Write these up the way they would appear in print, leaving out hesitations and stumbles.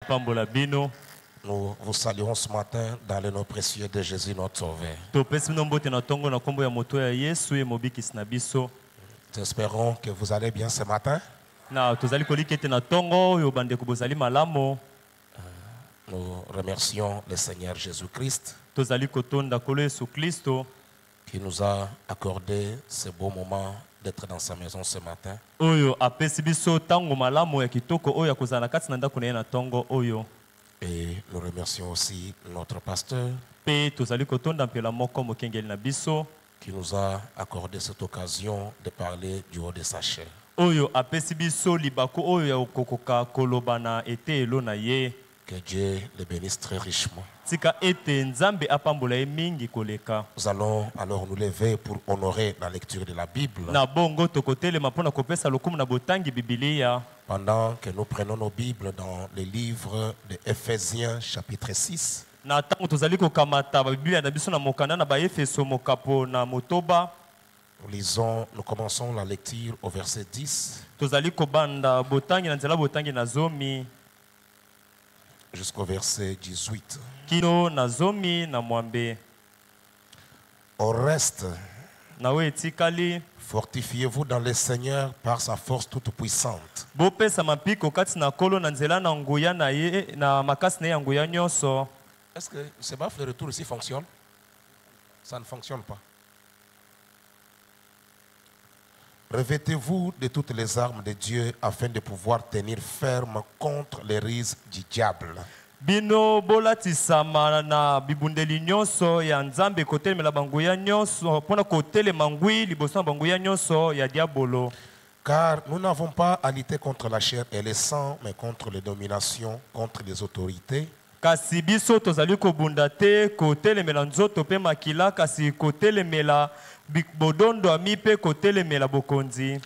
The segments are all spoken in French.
apambola bino. Nous vous saluons ce matin dans le nom précieux de Jésus notre Sauveur. Topesi bino mbote na tongo na kombo ya moto ya Yesu ye mobikisi na biso. Nous espérons que vous allez bien ce matin. Na tozali koliki ete na tongo yo bandeko bozali malamo. Nous remercions le Seigneur Jésus-Christ Tozali kotonda kolo Yesu Kristo qui nous a accordé ce beau moment d'être dans sa maison ce matin. oyo apesi biso tango malamo ya kitoko oyo akozala na kati na ndako na ye na tongo oyo. Et nous remercions aussi notre pasteur Pe tozali kotonda mpela moko mokengeli na biso qui nous a accordé cette occasion de parler du haut de sa chair. oyo apesi biso libako oyo ya kokoka koloba na etelo na ye. Que Dieu le bénisse très richement. Tika ete nzambe apambola ye mingi koleka. Nous allons alors nous lever pour honorer la lecture de la Bible. Na bongo tokotelema mpona kopesa lokumu na botangi Bibilia. Pendant que nous prenons nos Bibles dans le livre de Ephésiens chapitre 6, Na tango tozali kokamata Biblia na biso na mokanda na Baefeso mokapo na motoba. nous commençons la lecture au verset 10 Tozali kobanda botangi na nzela botangi na zomi jusqu'au verset 18. kino na zomi na mwambe. Au reste, Na we etikali fortifiez-vous dans le Seigneur par sa force toute puissante. bopesa mapiko kati na kolo na nzela na nguya na ye na makasi na ye ya nguya nyonso. Est-ce que ce baffle de retour ici fonctionne? Ça ne fonctionne pas. Revêtez-vous de toutes les armes de Dieu afin de pouvoir tenir ferme contre les ruses du diable. Bino bolatisama na bibundeli nyonso ya nzambe kotelemela banguya nyonso mpona kotelema ngwi liboso na banguya nyonso ya diabolo. Car nous n'avons pas à lutter contre la chair et le sang, mais contre les dominations, contre les autorités, Kasi biso tozali kobunda te kotelemela nzoto pe makila kasi kotelemela bodondo ami pe kotelemela bokonzi.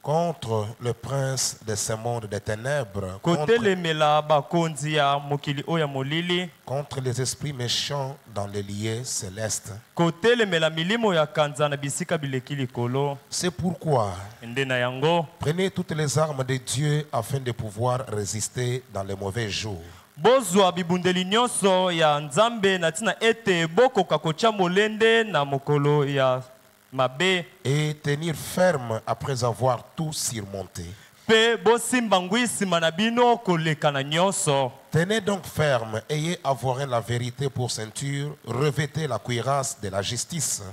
contre le prince de ce monde des ténèbres, contre, Kotelemela bakonzi ya mokili oya molili. contre les esprits méchants dans les lieux célestes. Kotelemela milimo ya kanza na bisika bileki likolo. C'est pourquoi Nde na yango prenez toutes les armes de Dieu afin de pouvoir résister dans les mauvais jours. bozwa bibundeli nyonso ya nzambe na tina ete bokoka kotia molende na mokolo ya mabe. Et tenir ferme après avoir tout surmonté. Pe bosimba ngwi nsima na bino koleka na nyonso. Tenez donc ferme, ayez avoiré la vérité pour ceinture, revêtez la cuirasse de la justice.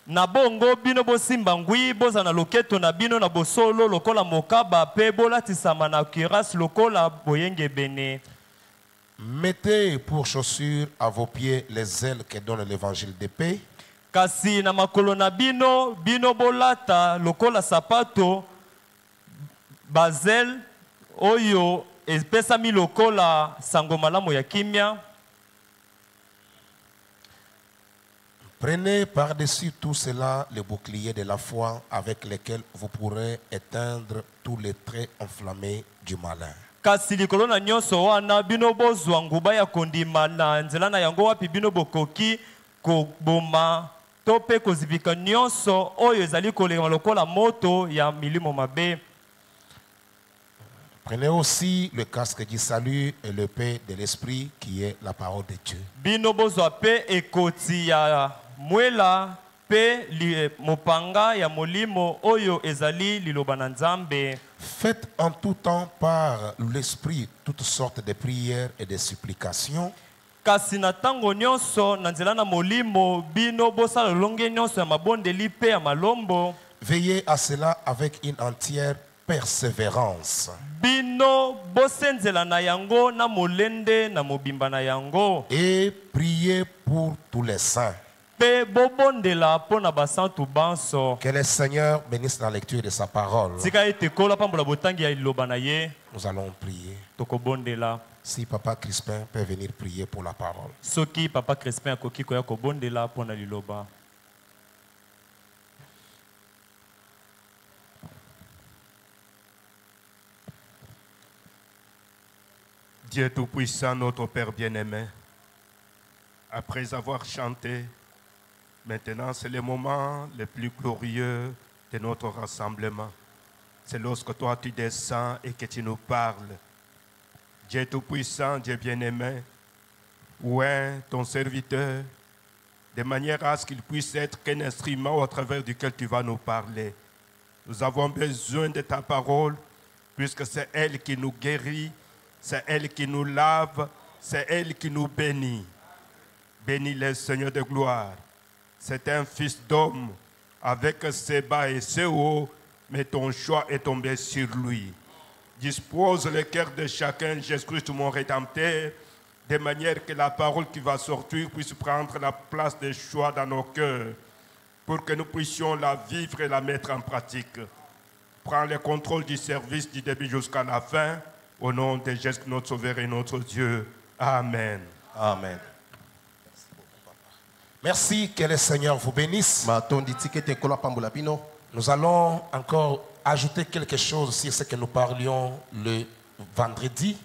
Na bongo bino bosimba ngwi boza na loketo na bino na bosolo lokola mokaba pe bolatisama na cuirasse lokola boyenge bene. Mettez pour chaussures à vos pieds les ailes que donne l'évangile de paix. Kasi na makolo na bino bino bolata lokola sapato bazel oyo espesami lokola sango malamu ya kimia. Prenez par-dessus tout cela le bouclier de la foi avec lequel vous pourrez éteindre tous les traits enflammés du malin. Kasi likolo na nyonso wana bino bozwa nguba ya kondima na nzela na yango wapi bino bokoki koboma to pe kozibika nyonso oyo ezali kolema lokola moto ya milimo mabe. Prenez aussi le casque du salut et le paix de l'esprit qui est la parole de Dieu. Bino bozwa pe ekoti ya mwela pe mopanga ya molimo oyo ezali liloba na nzambe. Faites en tout temps par l'esprit toutes sortes de prières et de supplications. Kasi na tango nyonso na nzela na molimo bino bosala longe nyonso ya mabondeli pe ya malombo. Veillez à cela avec une entière persévérance. Bino bosenzela na yango na molende na mobimba na yango. Et priez pour tous les saints. Pe bobondela pona basantu banso. Que le Seigneur bénisse la lecture de sa parole. Tika ete kola pambola botangi ya liloba na ye. Nous allons prier. Tokobondela. Si Papa Crispin peut venir prier pour la parole. Soki Papa Crispin akoki koya kobondela pona liloba. Dieu Tout-Puissant, notre Père bien-aimé, après avoir chanté, maintenant c'est le moment le plus glorieux de notre rassemblement. C'est lorsque toi tu descends et que tu nous parles. Dieu Tout-Puissant, Dieu bien-aimé, oint ton serviteur, de manière à ce qu'il puisse être qu'un instrument au travers duquel tu vas nous parler. Nous avons besoin de ta parole, puisque c'est elle qui nous guérit, c'est elle qui nous lave, c'est elle qui nous bénit. Bénis-le, Seigneur de gloire. C'est un fils d'homme, avec ses bas et ses hauts, mais ton choix est tombé sur lui. Dispose le cœur de chacun, Jésus-Christ, mon Rédempteur, de manière que la parole qui va sortir puisse prendre la place des choix dans nos cœurs, pour que nous puissions la vivre et la mettre en pratique. Prends le contrôle du service du début jusqu'à la fin, au nom de Jésus, notre Sauveur et notre Dieu. Amen. Amen. Merci, que le Seigneur vous bénisse. Nous allons encore ajouter quelque chose sur ce que nous parlions le vendredi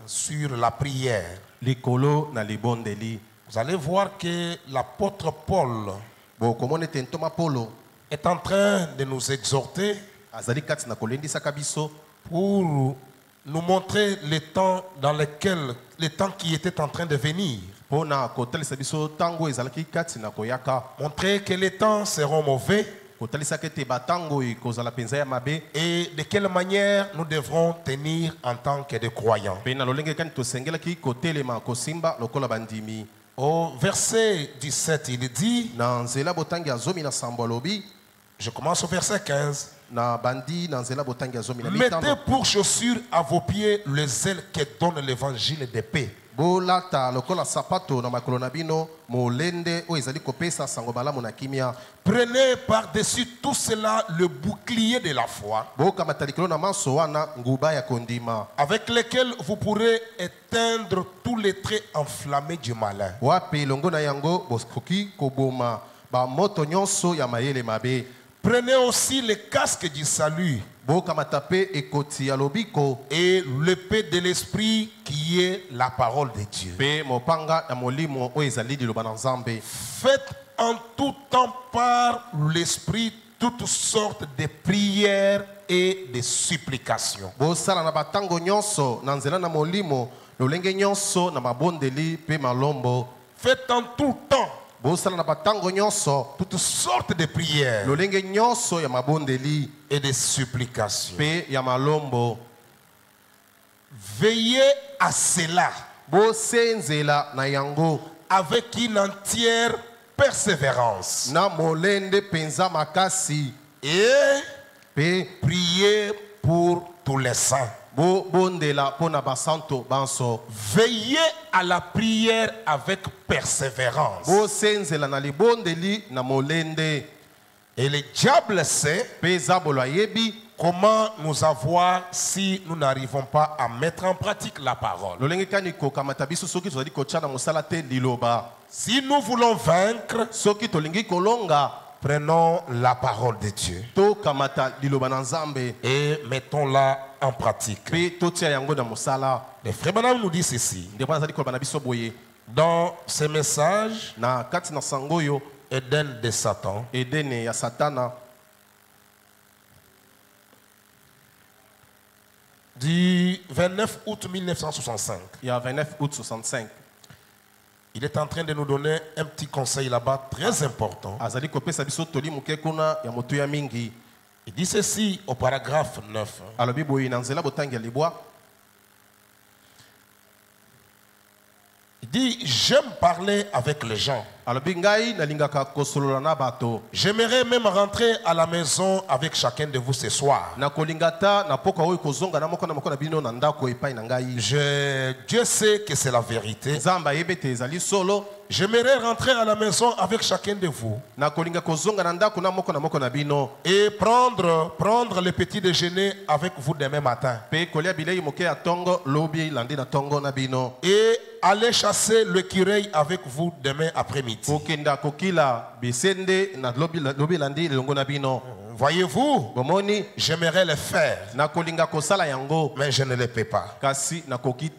sur la prière. Vous allez voir que l'apôtre Paul est en train de nous exhorter pour nous montrer le temps dans lequel, le temps qui était en train de venir. Montrer que les temps seront mauvais et de quelle manière nous devrons tenir en tant que des croyants. Au verset 17, il dit, je commence au verset 15. Mettez pour chaussure à vos pieds le zèle que donne l'évangile de paix. Prenez par-dessus tout cela le bouclier de la foi, avec lequel vous pourrez éteindre tous les traits enflammés du malin. Prenez aussi le casque du salut et l'épée de l'esprit qui est la parole de Dieu. Faites en tout temps par l'esprit toutes sortes de prières et de supplications. Faites en tout temps toutes sortes de prières et de supplications. Veillez à cela avec une entière persévérance et priez pour tous les saints. Veillez à la prière avec persévérance. Et le diable sait comment nous avoir si nous n'arrivons pas à mettre en pratique la parole. Si nous voulons vaincre, prenons la parole de Dieu et mettons-la en pratique. Le frère Branham nous dit ceci dans ce message, Éden de Satan, du 29 août 1965. Il est en train de nous donner un petit conseil là-bas très important. Il dit ceci au paragraphe 9. Il dit, j'aime parler avec les gens. J'aimerais même rentrer à la maison avec chacun de vous ce soir. Dieu sait que c'est la vérité. J'aimerais rentrer à la maison avec chacun de vous et prendre le petit déjeuner avec vous demain matin. Et aller chasser l'écureuil avec vous demain après-midi. Voyez-vous, j'aimerais le faire, mais je ne le peux pas.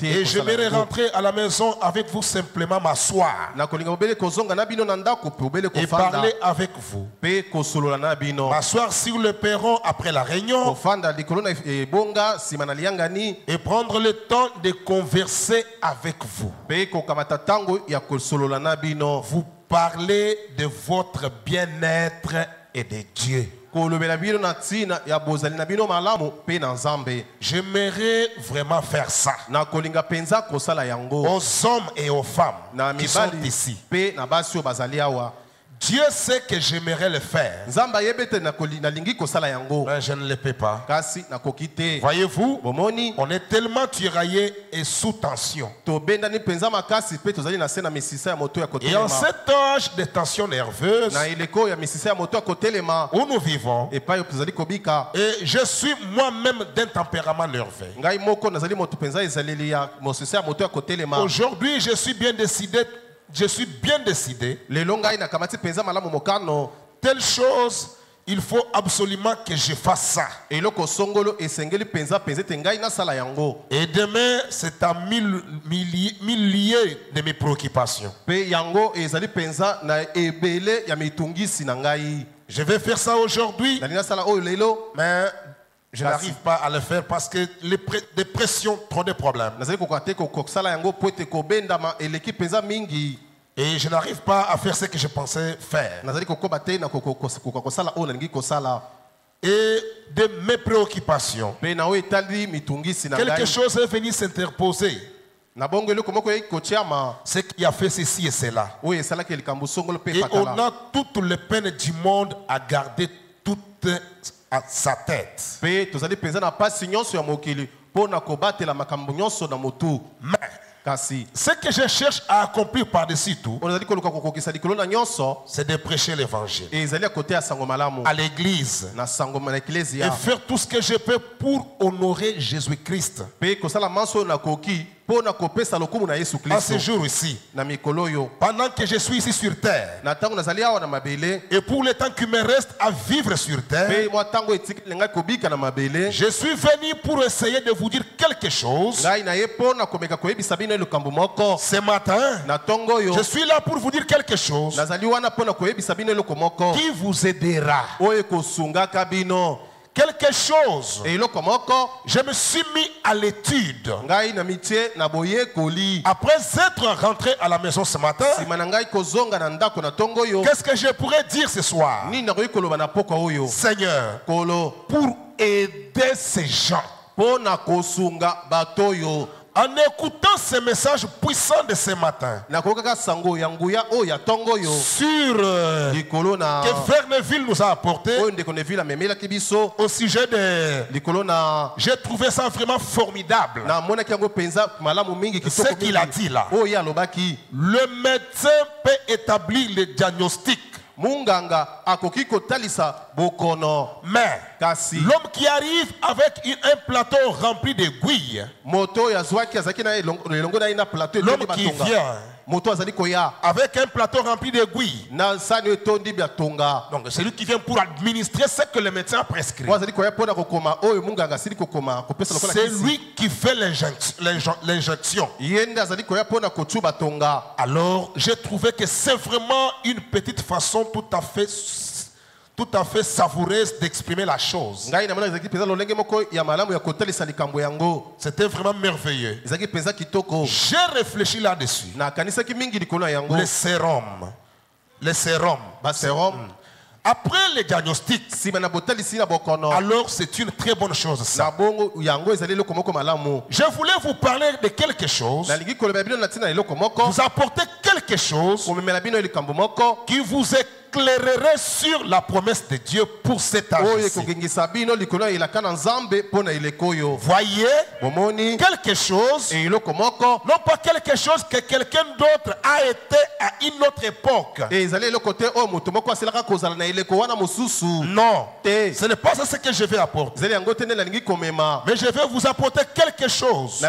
Et j'aimerais rentrer à la maison avec vous, simplement m'asseoir et parler avec vous. M'asseoir sur le perron après la réunion et prendre le temps de converser avec vous. Vous parlez de votre bien-être et de Dieu. J'aimerais vraiment faire ça aux hommes et aux femmes qui sont ici. Dieu sait que j'aimerais le faire, mais je ne le peux pas. Voyez-vous, on est tellement tiraillé et sous tension. Et en cet âge de tension nerveuse où nous vivons, et je suis moi-même d'un tempérament nerveux. Aujourd'hui, je suis bien décidé. Telle chose, il faut absolument que je fasse ça. Et demain, c'est à mille lieues de mes préoccupations. Je vais faire ça aujourd'hui, mais je n'arrive pas à le faire parce que des pressions, trop de problèmes. Et je n'arrive pas à faire ce que je pensais faire. Et de mes préoccupations, quelque chose est venu s'interposer. C'est qui a fait ceci et cela. Et on a toute les peines du monde à garder toute à sa tête. Mais ce que je cherche à accomplir par-dessus tout, c'est de prêcher l'évangile à l'église et faire tout ce que je peux pour honorer Jésus-Christ. En ce jour ici, pendant que je suis ici sur terre, et pour le temps qui me reste à vivre sur terre, je suis venu pour essayer de vous dire quelque chose. Ce matin, je suis là pour vous dire quelque chose qui vous aidera. Quelque chose. Je me suis mis à l'étude. Après être rentré à la maison ce matin, qu'est-ce que je pourrais dire ce soir? Seigneur, pour aider ces gens, en écoutant ce message puissant de ce matin sur que Verneville nous a apporté au sujet de... J'ai trouvé ça vraiment formidable. Ce qu'il a dit là. Le médecin peut établir le diagnostic. Mais l'homme qui arrive avec un plateau rempli d'aiguilles, l'homme qui vient avec un plateau rempli d'aiguilles, donc c'est lui qui vient pour administrer ce que le médecin a prescrit. C'est lui qui fait l'injection. Alors j'ai trouvé que c'est vraiment une petite façon tout à fait savoureuse d'exprimer la chose. C'était vraiment merveilleux. J'ai réfléchi là-dessus. Le sérum. Après le diagnostic, alors c'est une très bonne chose ça. Je voulais vous parler de quelque chose, vous apporter quelque chose qui vous éclairerait sur la promesse de Dieu pour cet âge-ci. Voyez quelque chose, non pas quelque chose que quelqu'un d'autre a été à une autre époque. Non, ce n'est pas ça ce que je vais apporter. Mais je vais vous apporter quelque chose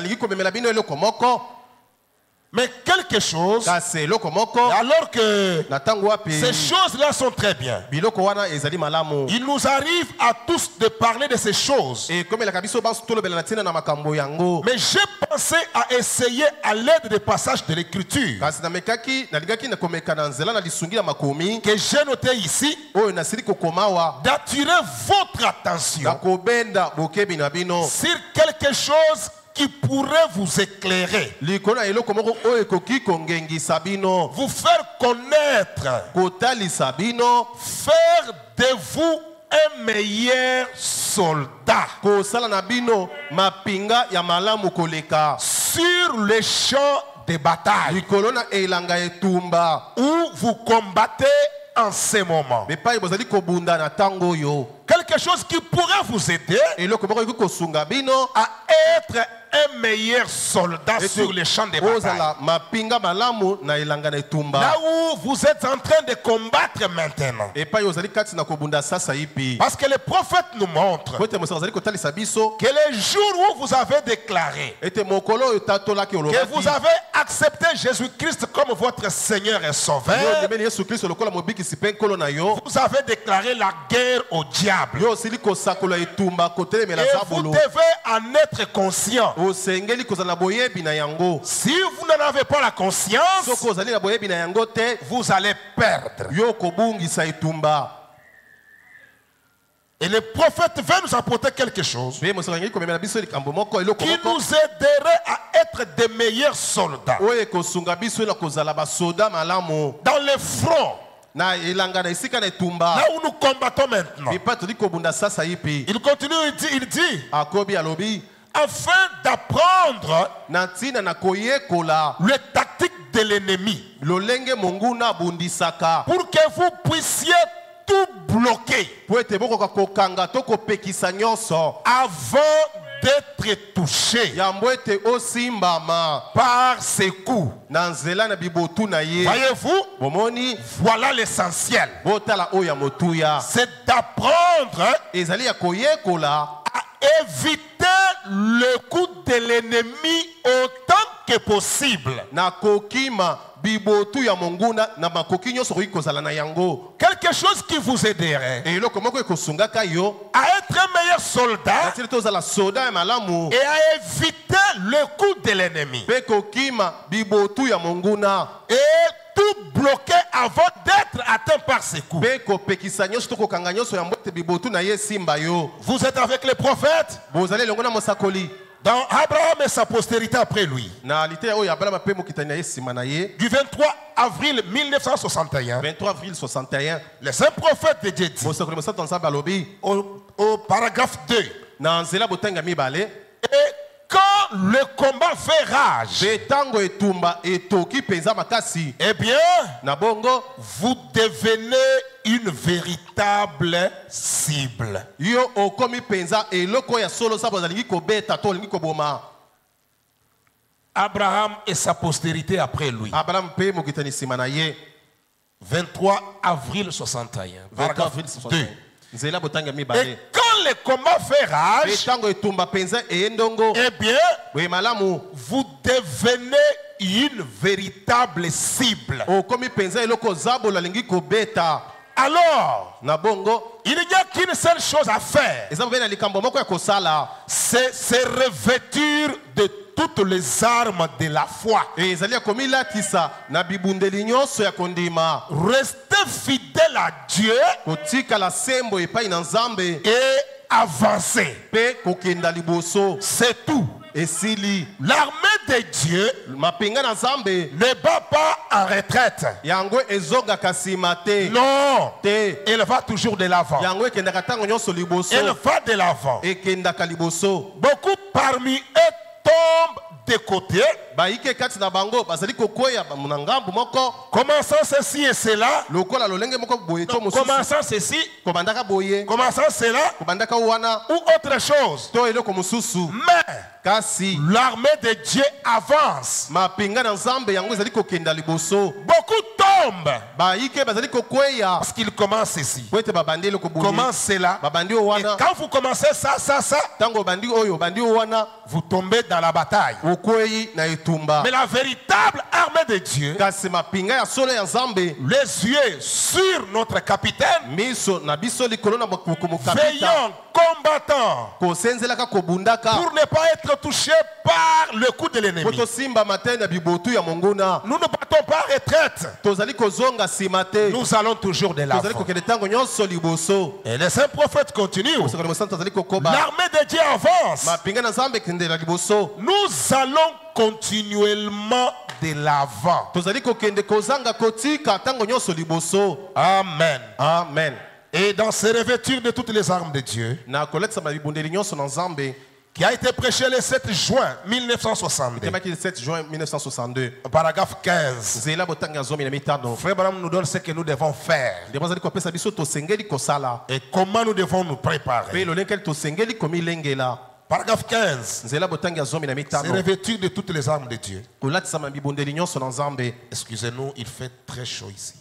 Mais quelque chose, kasi eloko moko alors que na tango wapi ces choses-là sont très bien, biloko wana ezali malamu. il nous arrive à tous de parler de ces choses. Et comme la kabiso banso tolobela na tina na makambo yango. Mais j'ai pensé à essayer à l'aide des passages de l'écriture Kasi na mekaki na ligaki na komeka na nzela na lisungi na makomi que j'ai noté ici, oyo nasili kokomawa d'attirer votre attention na kobenda bokebi na bino sur quelque chose qui pourrait vous éclairer, likona eloko moko oyo ekoki kongengisa bino, vous faire connaître, kotalisa bino, faire de vous un meilleur soldat kosala na bino mapinga ya malamu koleka sur le champ de bataille likolo na elanga etumba où vous combattez en ce moment. bepai bozali kobunda na tango oyo. Quelque chose qui pourrait vous aider eloko moko ekoki kosunga bino à être un meilleur soldat sur le champ de bataille. ozala mapinga malamu na elanga na etumba Là où vous êtes en train de combattre maintenant. epai ozali kati na kobunda sasa ipi Parce que le prophète nous montre po ete mosango azali kotalisa biso que le jour où vous avez déclaré ete mokolo oyo tatolaki que olobaki vous avez accepté Jésus-Christ comme votre Seigneur et yo Sauveur, ondimeli yesu kristo lokola mobikisi mpe nkolo na yo, vous avez déclaré la guerre au diable. yo osili kosakola etumba kotelemela Et za vous bolo, devez en être conscient. osengeli kozala na boyebi na yango. Si vous n'en avez pas la conscience, Soko ozali na boyebi na yango te, vous allez perdre. yo kobungisa etumba. Et le prophète veut nous apporter quelque chose Pe mosango ngi komemela biso likambo moko eloko qui moko nous aiderait à être des meilleurs soldats oyo ekosunga biso na kozala basoda malamu dans le front, na elanga na esika na etumba. là où nous combattons maintenant. Epa toli kobunda sasa ipi Il continue, il dit akobi alobi afin d'apprendre na ntina na koyekola les tactiques de l'ennemi lolenge monguna abundisaka pour que vous puissiez tout bloquer po ete bokoka kokanga to kopekisa nyonso avant d'être touché yambo ete osimbama par ces coups. na nzela na bibotu na ye. Voyez-vous, Bomoni voilà l'essentiel. botala oyo ya motuya C'est d'apprendre ezali ya koyekola à éviter le coup de l'ennemi autant que possible. na kokima bibotu ya monguna na makoki nyonso koki kozala na yango. Quelque chose qui vous aiderait eloko moko ekosungaka yo à être un meilleur soldat natili tozala soda ya malamu et à éviter le coup de l'ennemi. mpe kokima bibotu ya monguna Et tout bloquer avant d'être atteint par ces coups. mpe kopekisa nyonso to kokanga nyonso yambo ete bibotu na ye esimba yo. Vous êtes avec les prophètes bozali elongo na mosakoli dans Abraham et sa postérité après lui. na liteya oyo abalama mpe mokitani na ye nsima na ye. Du 23 avril 1961, 23 avril 61 le saint prophète de Dieu dit mosakoli mosantu nzambe alobi au paragraphe 2, na nzela botanga mibale et quand le combat fait rage, mpe ntango etumba etoki mpenza makasi eh bien, na bongo vous devenez une véritable cible. yo okomi mpenza eloko oyo ya solo sa bozalingi kobeta to olingi koboma. Abraham et sa postérité après lui. abalamu mpe mokitani nsima na ye. 23 avril 61. 23 Paragraphe avril 2. 61 nzela botanga Et mibale quand le combat fait mpe rage, ntango etumba mpenza eye ndongo eh bien, boye malamu vous devenez une véritable cible. okomi mpenza eloko zabolo alingi kobeta. Alors, na bongo il n'y a qu'une seule chose à faire, eza bobe na likambo moko ya kosala c'est se revêtir de toutes les armes de la foi. ezali ya komilatisa na bibundeli nyonso ya kondima, Restez fidèle à Dieu kotikala sembo epai na nzambe et avancez. mpe kokenda liboso. C'est tout. esili L'armée de Dieu mapenga na nzambe ne bat pas en retraite. yango ezongaka nsima te Non, te elle va toujours de l'avant. yango ekendaka ntango nyonso liboso Elle va de l'avant. ekendaka liboso. Beaucoup parmi eux tombent de côté, bayike kati na bango bazali kokwea na ngambu moko commençant ceci et cela, lokola lolenge moko boye to mosusu commençant ceci, kobandaka boye commençant cela, kobandaka wana ou autre chose. to eloko mosusu. Mais kasi l'armée de Dieu avance. mapinga na nzambe yango ezali kokenda liboso. Beaucoup tombent bayike bazali kokwea parce qu'ils commencent ceci. po ete babandi eloko boye Commence cela. babandi oyo Et wana quand vous commencez ça, ntango obandi oyo obandi oyo wana vous tombez dans la bataille. okwei na etumba. Mais la véritable armée de Dieu, les yeux sur notre capitaine, veillant, combattant, pour ne pas être touché par le coup de l'ennemi. Nous ne battons pas retraite. Nous allons toujours de l'avant. Et le saint prophète continue. L'armée de Dieu avance. Nous allons continuellement de l'avant. Amen. Amen. Et dans ces revêtures de toutes les armes de Dieu, qui a été prêché le 7 juin 1962, paragraphe 15, Frère Branham nous donne ce que nous devons faire et comment nous devons nous préparer. Paragraphe 15, c'est revêtu de toutes les armes de Dieu. Excusez-nous, il fait très chaud ici.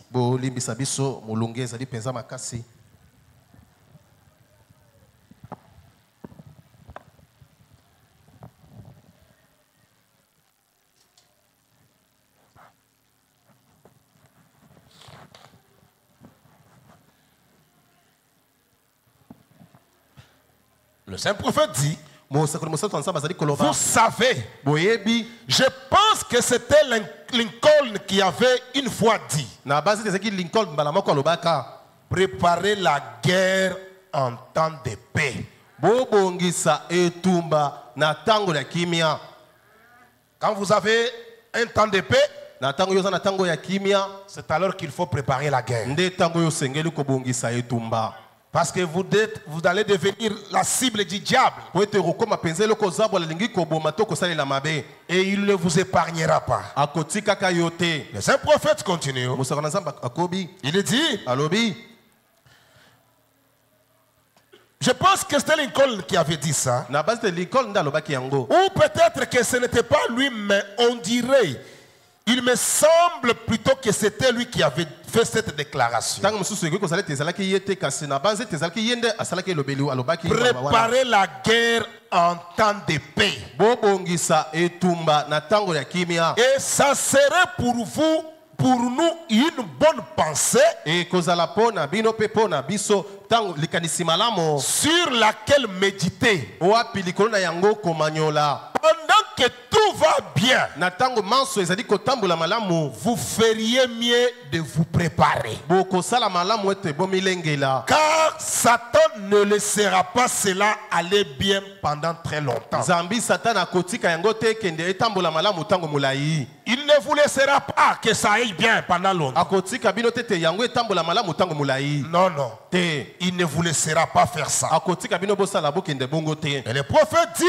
Le saint prophète dit, vous savez, je pense que c'était Lincoln qui avait une fois dit, préparer la guerre en temps de paix. Quand vous avez un temps de paix, c'est alors qu'il faut préparer la guerre. Parce que vous allez devenir la cible du diable. Et il ne vous épargnera pas. Le saint prophète continue. Il dit, je pense que c'était Lincoln qui avait dit ça. Ou peut-être que ce n'était pas lui, mais on dirait, il me semble plutôt que c'était lui qui avait fait cette déclaration. Préparez la guerre en temps de paix. Et ça serait pour vous, pour nous, une bonne pensée sur laquelle méditer. Pendant que tout va bien, vous feriez mieux de vous préparer. Car Satan ne laissera pas cela aller bien pendant très longtemps. Il ne vous laissera pas que ça aille bien pendant longtemps. Non, non. Il ne vous laissera pas faire ça. Et le prophète dit,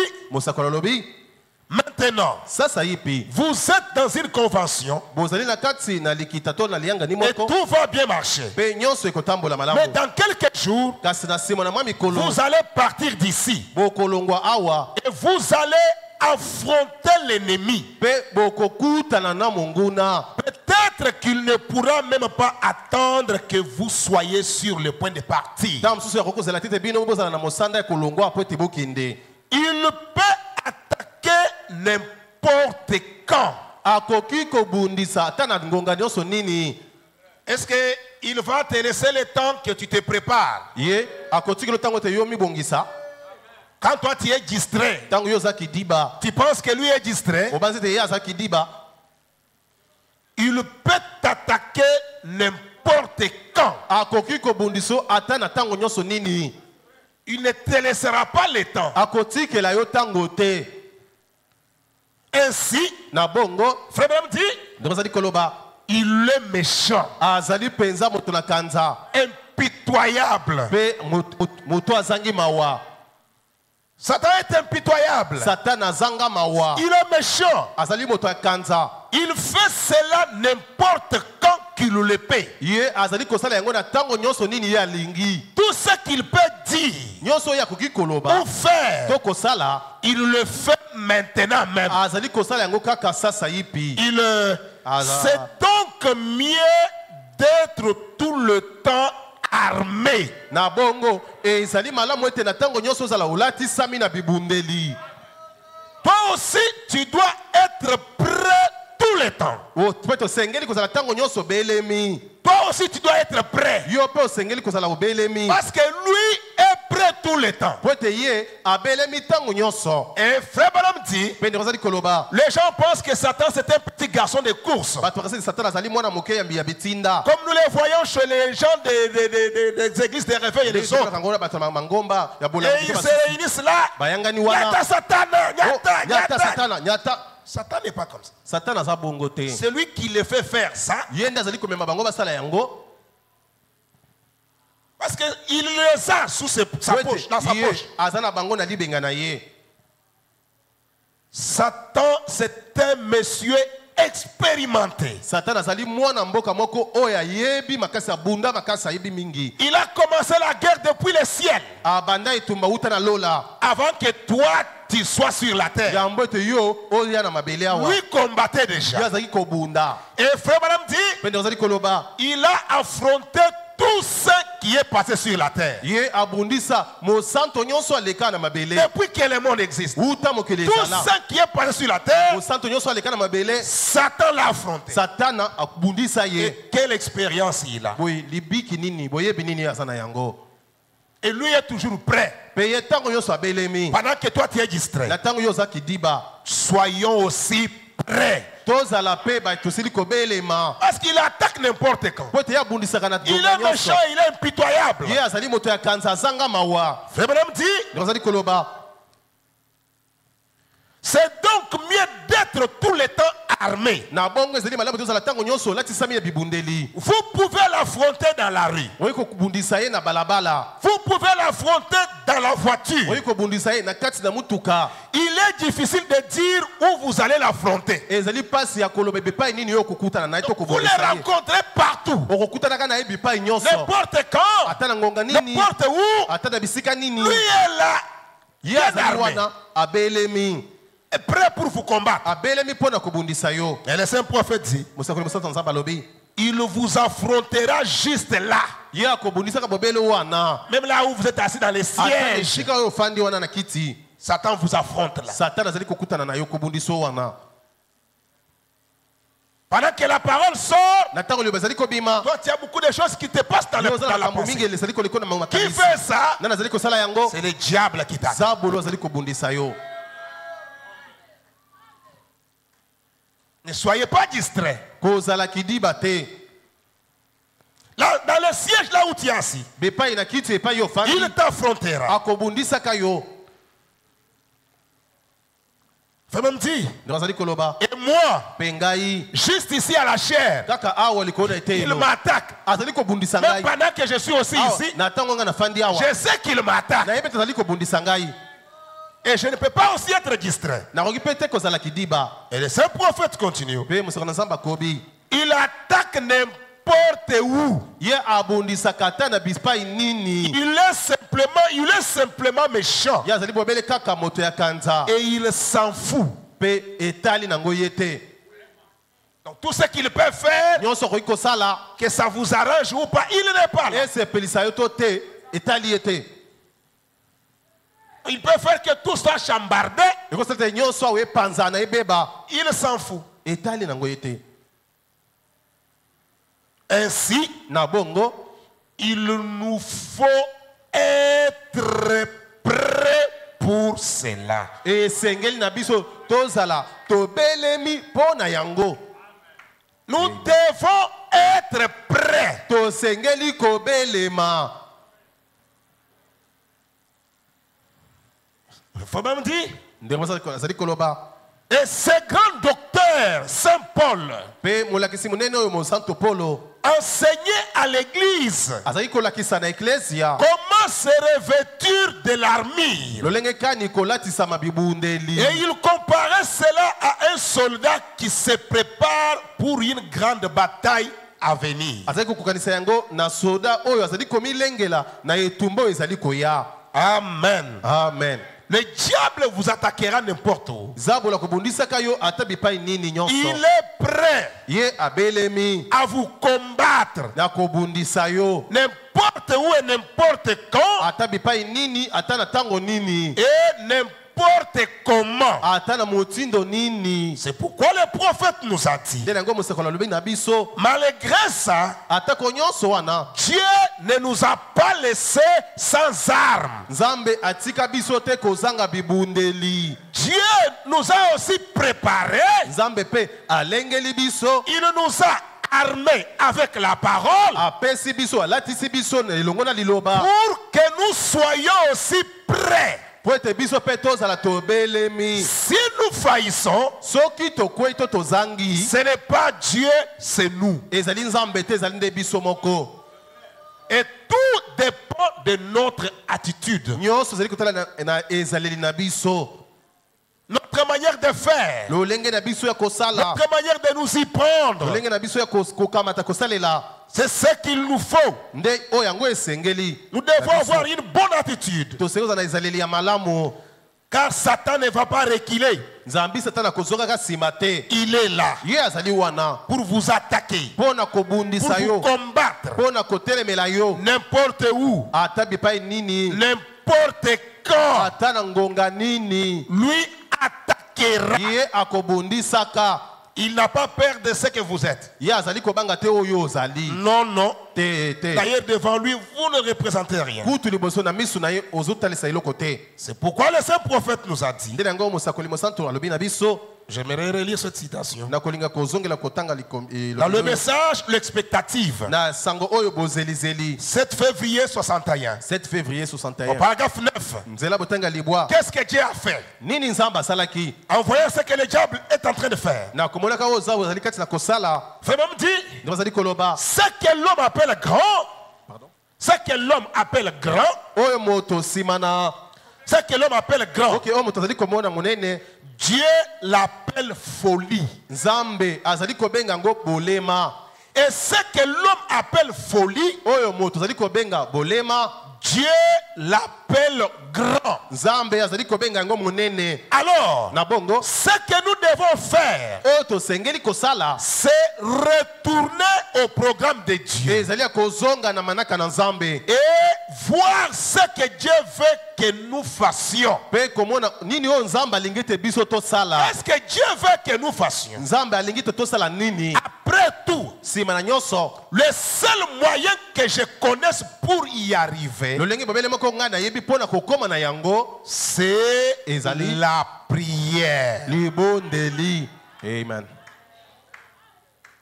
maintenant, vous êtes dans une convention et tout va bien marcher. Mais dans quelques jours, vous allez partir d'ici et vous allez affronter l'ennemi. Peut-être qu'il ne pourra même pas attendre que vous soyez sur le point de partir. Il peut attaquer n'importe quand. Est-ce qu'il va te laisser le temps que tu te prépares? Quand toi tu es distrait, tu penses que lui est distrait, il peut t'attaquer n'importe quand. Il ne te laissera pas le temps. Ainsi, Frère Branham dit, il est méchant, impitoyable. Satan est impitoyable. Il est méchant. Il fait cela n'importe quand qu'il le paie. Tout ce qu'il peut dire ou faire, il le fait maintenant même. C'est donc mieux d'être tout le temps armé. Toi aussi, tu dois être prêt les temps. Toi aussi, tu dois être prêt. Parce que lui est prêt tout le temps. Et frère Branham dit, les gens pensent que Satan c'est un petit garçon de course. Comme nous les voyons chez les gens des églises de réveil et des autres. Et ils se réunissent là. Nyata Satan, nyata. Satan n'est pas comme ça. C'est lui qui les fait faire ça. Parce qu'il les a sous sa poche, dans sa poche. Satan, c'est un monsieur expérimenté. Il a commencé la guerre depuis le ciel. Avant que toi tu sois sur la terre. Lui combattait déjà. Et frère Branham dit, il a affronté tout ce qui est passé sur la terre. Depuis que le monde existe, tout ce qui est passé sur la terre, Satan l'a affronté. Et quelle expérience il a. Et lui est toujours prêt. Pendant que toi tu es distrait, soyons aussi prêts. Parce qu'il attaque n'importe quand. Il est méchant, il est impitoyable. Frère Branham dit, c'est donc mieux d'être tout le temps armé. Vous pouvez l'affronter dans la rue. Vous pouvez l'affronter dans la voiture. Il est difficile de dire où vous allez l'affronter. Vous les rencontrez partout. N'importe quand, n'importe où. Lui est là. Bien armé. Est prêt pour vous combattre. Et le saint prophète dit, il vous affrontera juste là. Même là où vous êtes assis dans les sièges. Satan vous affronte là. Pendant que la parole sort, toi tu as beaucoup de choses qui te passent dans la pensée. Qui fait ça? C'est le diable qui t'attaque. Ne soyez pas distraits. Là, dans le siège là où tu es assis, il t'affrontera. Fais même dire. Et moi, juste ici à la chair, il m'attaque. Même pendant que je suis aussi ici, je sais qu'il m'attaque. Et je ne peux pas aussi être distrait. Et le saint prophète continue. Il attaque n'importe où. Il est simplement méchant. Et il s'en fout. Donc tout ce qu'il peut faire, que ça vous arrange ou pas, il n'est pas là. Il peut faire que tout soit chambardé. Il s'en fout. Ainsi, il nous faut être prêts pour cela. Nous devons être prêts. Il faut même dire. Et ce grand docteur, Saint Paul, enseignait à l'église comment se revêtir de l'armure. Et il comparait cela à un soldat qui se prépare pour une grande bataille à venir. Amen. Amen. Le diable vous attaquera n'importe où. Il est prêt à vous combattre n'importe où et n'importe quand. Et n'importe n'importe comment. C'est pourquoi le prophète nous a dit. Malgré ça, Dieu ne nous a pas laissés sans armes. Dieu nous a aussi préparés. Il nous a armés avec la parole pour que nous soyons aussi prêts. Si nous faillissons, ce n'est pas Dieu, c'est nous. Et tout dépend de notre attitude. Notre manière de faire, notre manière de nous y prendre, c'est ce qu'il nous faut. Nous devons avoir une bonne attitude. Car Satan ne va pas reculer. Il est là pour vous attaquer, pour vous combattre, n'importe où, n'importe quand. Lui attaquera. Il n'a pas peur de ce que vous êtes. Non, non. D'ailleurs, devant lui, vous ne représentez rien. C'est pourquoi le saint prophète nous a dit. J'aimerais relire cette citation. Dans le message, l'expectative. 7 février 61. 7 février 61. Au paragraphe 9. Qu'est-ce que Dieu a fait? En voyant ce que le diable est en train de faire. Fait même dire, ce que l'homme appelle grand, ce que l'homme appelle grand, ce que l'homme appelle grand, Dieu l'appelle folie. Et ce que l'homme appelle folie, Dieu l'appelle grand. Alors, ce que nous devons faire, c'est retourner au programme de Dieu et voir ce que Dieu veut que nous fassions. Est-ce que Dieu veut que nous fassions? Après tout, le seul moyen que je connaisse pour y arriver, c'est la prière. Amen.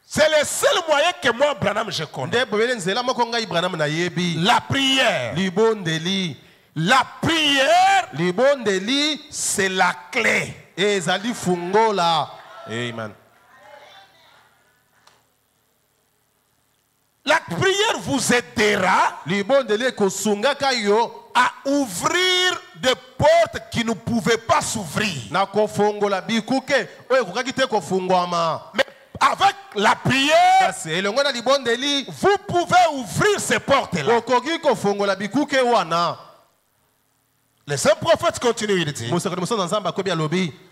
C'est le seul moyen que moi, Branham, je connais. La prière. La prière, c'est la clé. Amen. La prière vous aidera à ouvrir des portes qui ne pouvaient pas s'ouvrir. Mais avec la prière, vous pouvez ouvrir ces portes-là. Le saint prophète continue de dire,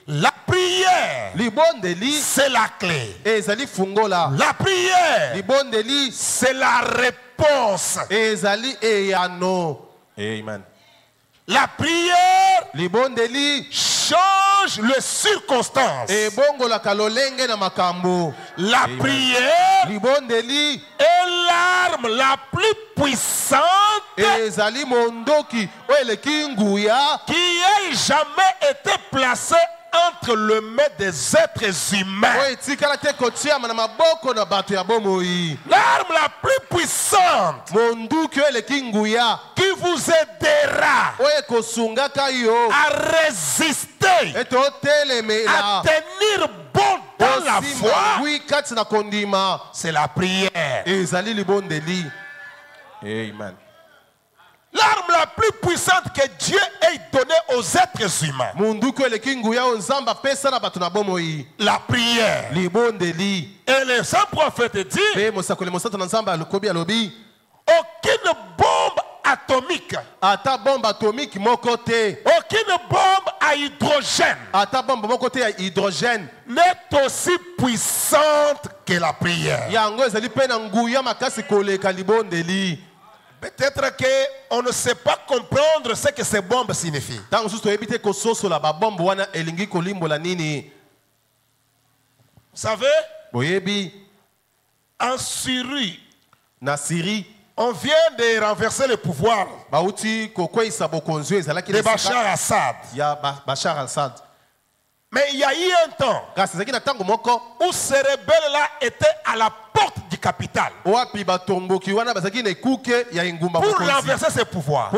la prière, c'est la clé. La prière, c'est la réponse. Amen. La prière change les circonstances. La prière est l'arme la plus puissante qui ait jamais été placée entre le mains des êtres humains. L'arme la plus puissante qui vous aidera à résister, à tenir bon dans la foi, c'est la prière. Amen. L'arme la plus puissante que Dieu ait donnée aux êtres humains, la prière. Et le saint prophète dit, aucune bombe atomique, aucune bombe à hydrogène n'est aussi puissante que la prière. Peut-être qu'on ne sait pas comprendre ce que ces bombes signifient. Vous savez, en Syrie, on vient de renverser le pouvoir de Bachar Assad. Mais il y a eu un temps où ces rebelles-là étaient à la porte du capital pour renverser ce pouvoir.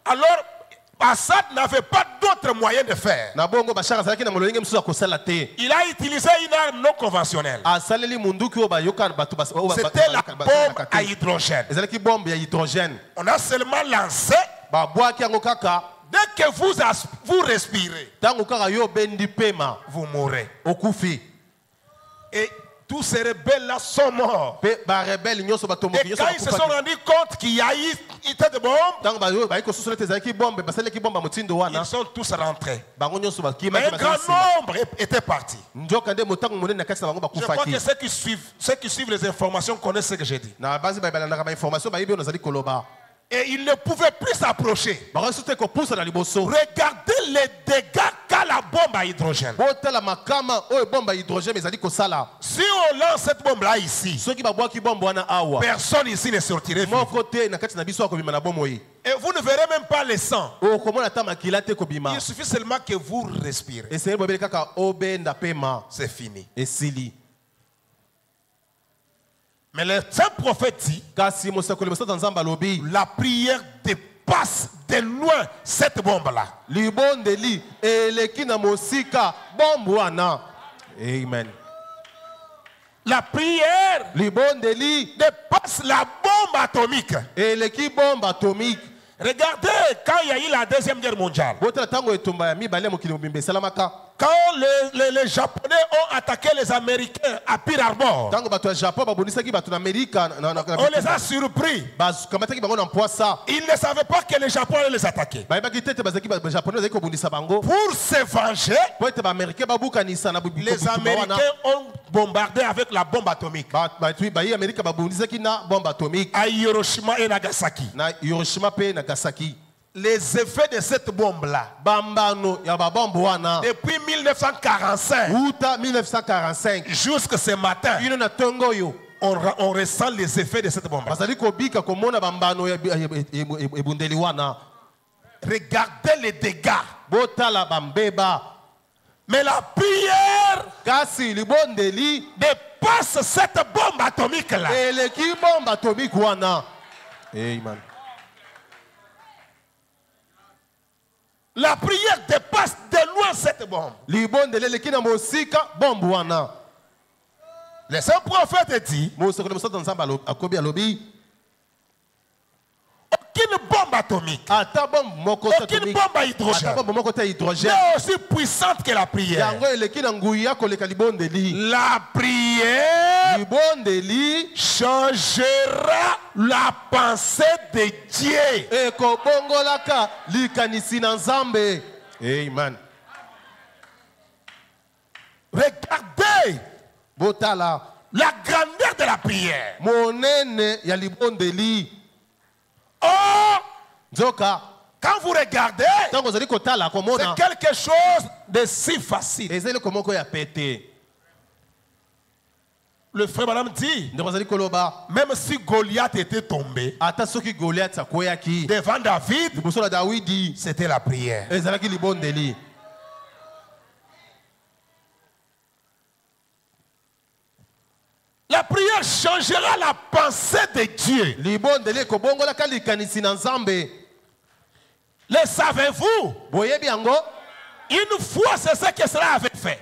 Alors, Assad n'avait pas d'autre moyen de faire. Il a utilisé une arme non conventionnelle. C'était la bombe à hydrogène. On a seulement lancé. Dès que vous respirez, vous mourrez. Et tous ces rebelles-là sont morts. Et quand ils se sont rendus compte qu'il y a eu une tête de bombe, ils sont tous rentrés. Mais un grand nombre était parti. Je crois que ceux qui suivent les informations connaissent ce que j'ai dit. Et ils ne pouvaient plus s'approcher. Regardez les dégâts qu'a la bombe à hydrogène. Si on lance cette bombe-là ici, personne ici ne sortirait vivant. Et vous ne verrez même pas le sang. Il suffit seulement que vous respirez. C'est fini. Mais le saint prophète dit, la prière dépasse de loin cette bombe-là. Amen. La prière dépasse la bombe atomique. Regardez quand il y a eu la Deuxième Guerre mondiale. Quand les Japonais ont attaqué les Américains à Pearl Harbor, on les a surpris. Ils ne savaient pas que les Japonais allaient les attaquer. Pour se venger, les Américains ont bombardé avec la bombe atomique à Hiroshima et Nagasaki. Les effets de cette bombe-là, depuis 1945 jusqu'à ce matin, on ressent les effets de cette bombe. Regardez les dégâts. Mais la prière dépasse cette bombe atomique-là. Amen. La prière dépasse de loin cette bombe. Le saint prophète dit, aucune bombe atomique, aucune bombe à hydrogène n'est aussi puissante que la prière. La prière changera la pensée de Dieu. Amen. Regardez la grandeur de la prière. Oh, quand vous regardez, c'est quelque chose de si facile. Le frère Madame dit, même si Goliath était tombé devant David, c'était la prière. La prière changera la pensée de Dieu. Le savez-vous? Une fois, c'est ce que cela avait fait.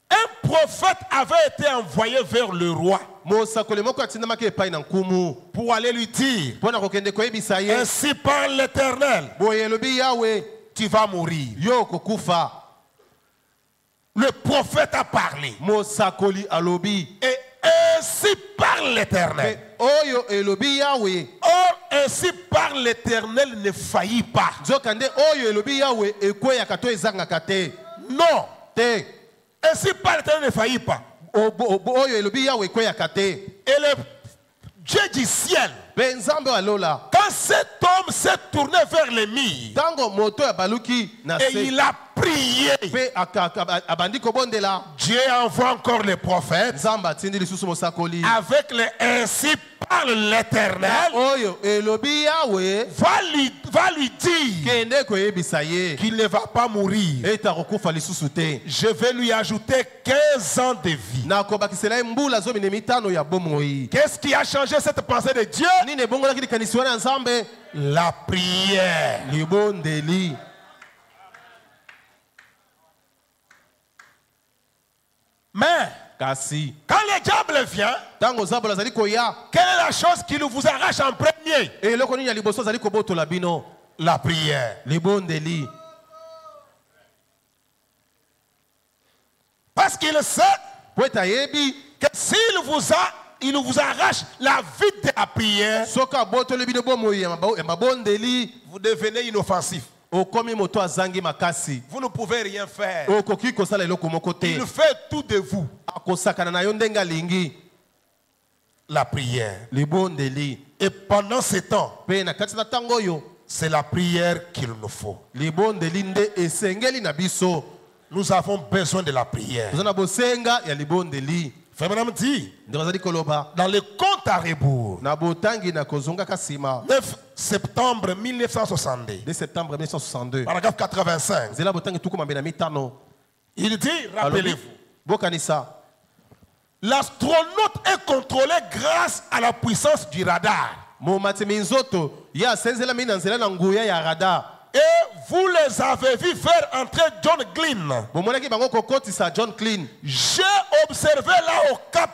Un prophète avait été envoyé vers le roi pour aller lui dire, ainsi parle l'Éternel, tu vas mourir. Le prophète a parlé. Et ainsi parle l'Éternel. Or, ainsi parle l'Éternel ne faillit pas. Non. Ainsi parle l'Éternel ne faillit pas. oyo elobi Yahweh ko yakate. Et le Dieu du ciel, Benzambe alola. quand cet homme s'est tourné vers les murs, Tango moto ya baluki na et se. il a prié, Pe abandi ko bondela. Dieu envoie encore les prophètes Zamba tindi lisusu mosakoli. avec les ainsi parle l'Éternel, Oyo elobi Yahweh va lui dire kende ko yebisa ye. qu'il ne va pas mourir. Eta kokufa lisusu te. Je vais lui ajouter 15 ans de vie. Na ko bakisela mbula zo mitano ya bomoi. Qu'est-ce qui a changé cette pensée de Dieu? Nini bongola kili kanisiwa na Nzambe? La prière. Libondeli. Mais Kasi. quand le diable vient, Tango Zabola zali koya. quelle est la chose qui vous arrache en premier? Et loko nini ya liboso zali koboto la bino. La prière. Libondeli. Parce qu'il sait Pweta yebi. que il vous arrache la vie de la prière, Soka boto le bino bomoi ya mabondeli. vous devenez inoffensif. Okomi moto azangi makasi. Vous ne pouvez rien faire. Okoki kosala eloko moko te. Il fait tout de vous. Akosakana na yo ndenga lingi. La prière. Libondeli. Et pendant ce temps, Pe na kati na tango yo. c'est la prière qu'il nous faut. Libondeli nde esengeli na biso. Nous avons besoin de la prière. Tozana bosenga ya libondeli. Frère Madame dit, Ndozali koloba. dans le compte à rebours, Na botangi na kozonga kasima. 9 septembre 1962, De septembre 1962. paragraphe 85, Zela botangi tuko mambena mitano. il dit, rappelez-vous, Bokanisa. l'astronaute est contrôlé grâce à la puissance du radar. Mo matimizoto ya senzela mina nzela na nguya ya radar. Et vous les avez vus faire entrer John Glenn. Bomonaki bango kokotisa John Clean. J'ai observé là au Cap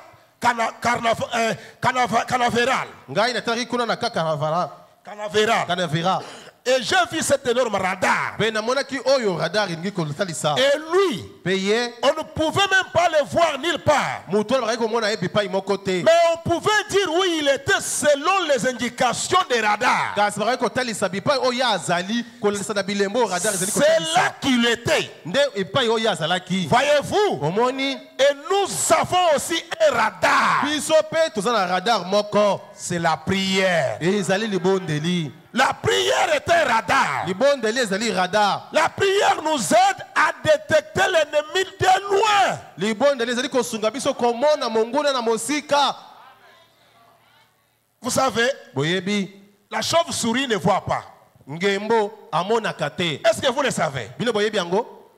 Canaveral. Ngai nataki kuna na Canaveral. Canavera. Et j'ai vu cet énorme radar. Pe na monaki oyo radar ingi kotalisa. Et lui, Peye on ne pouvait même pas le voir nulle part. muto ba ko mona ebi pa imoko te. Mais on pouvait dire où il était selon les indications des radars. Kasi ba ko talisa bi pa oya azali kolisa na bilembo radar ezali C'est kotalisa. là qu'il était. Nde epai oya azalaki. Voyez-vous? Omoni Et nous avons aussi un radar. biso pe tozana radar moko. C'est la prière. Ezali libondeli. La prière est un radar. Libondeli ezali radar. La prière nous aide à détecter l'ennemi de loin. Libondeli ezali kosunga biso komona monguna na mosika. Vous savez, Boyebi la chauve-souris ne voit pas. ngembo amonaka te. Est-ce que vous le savez? Bino boyebi yango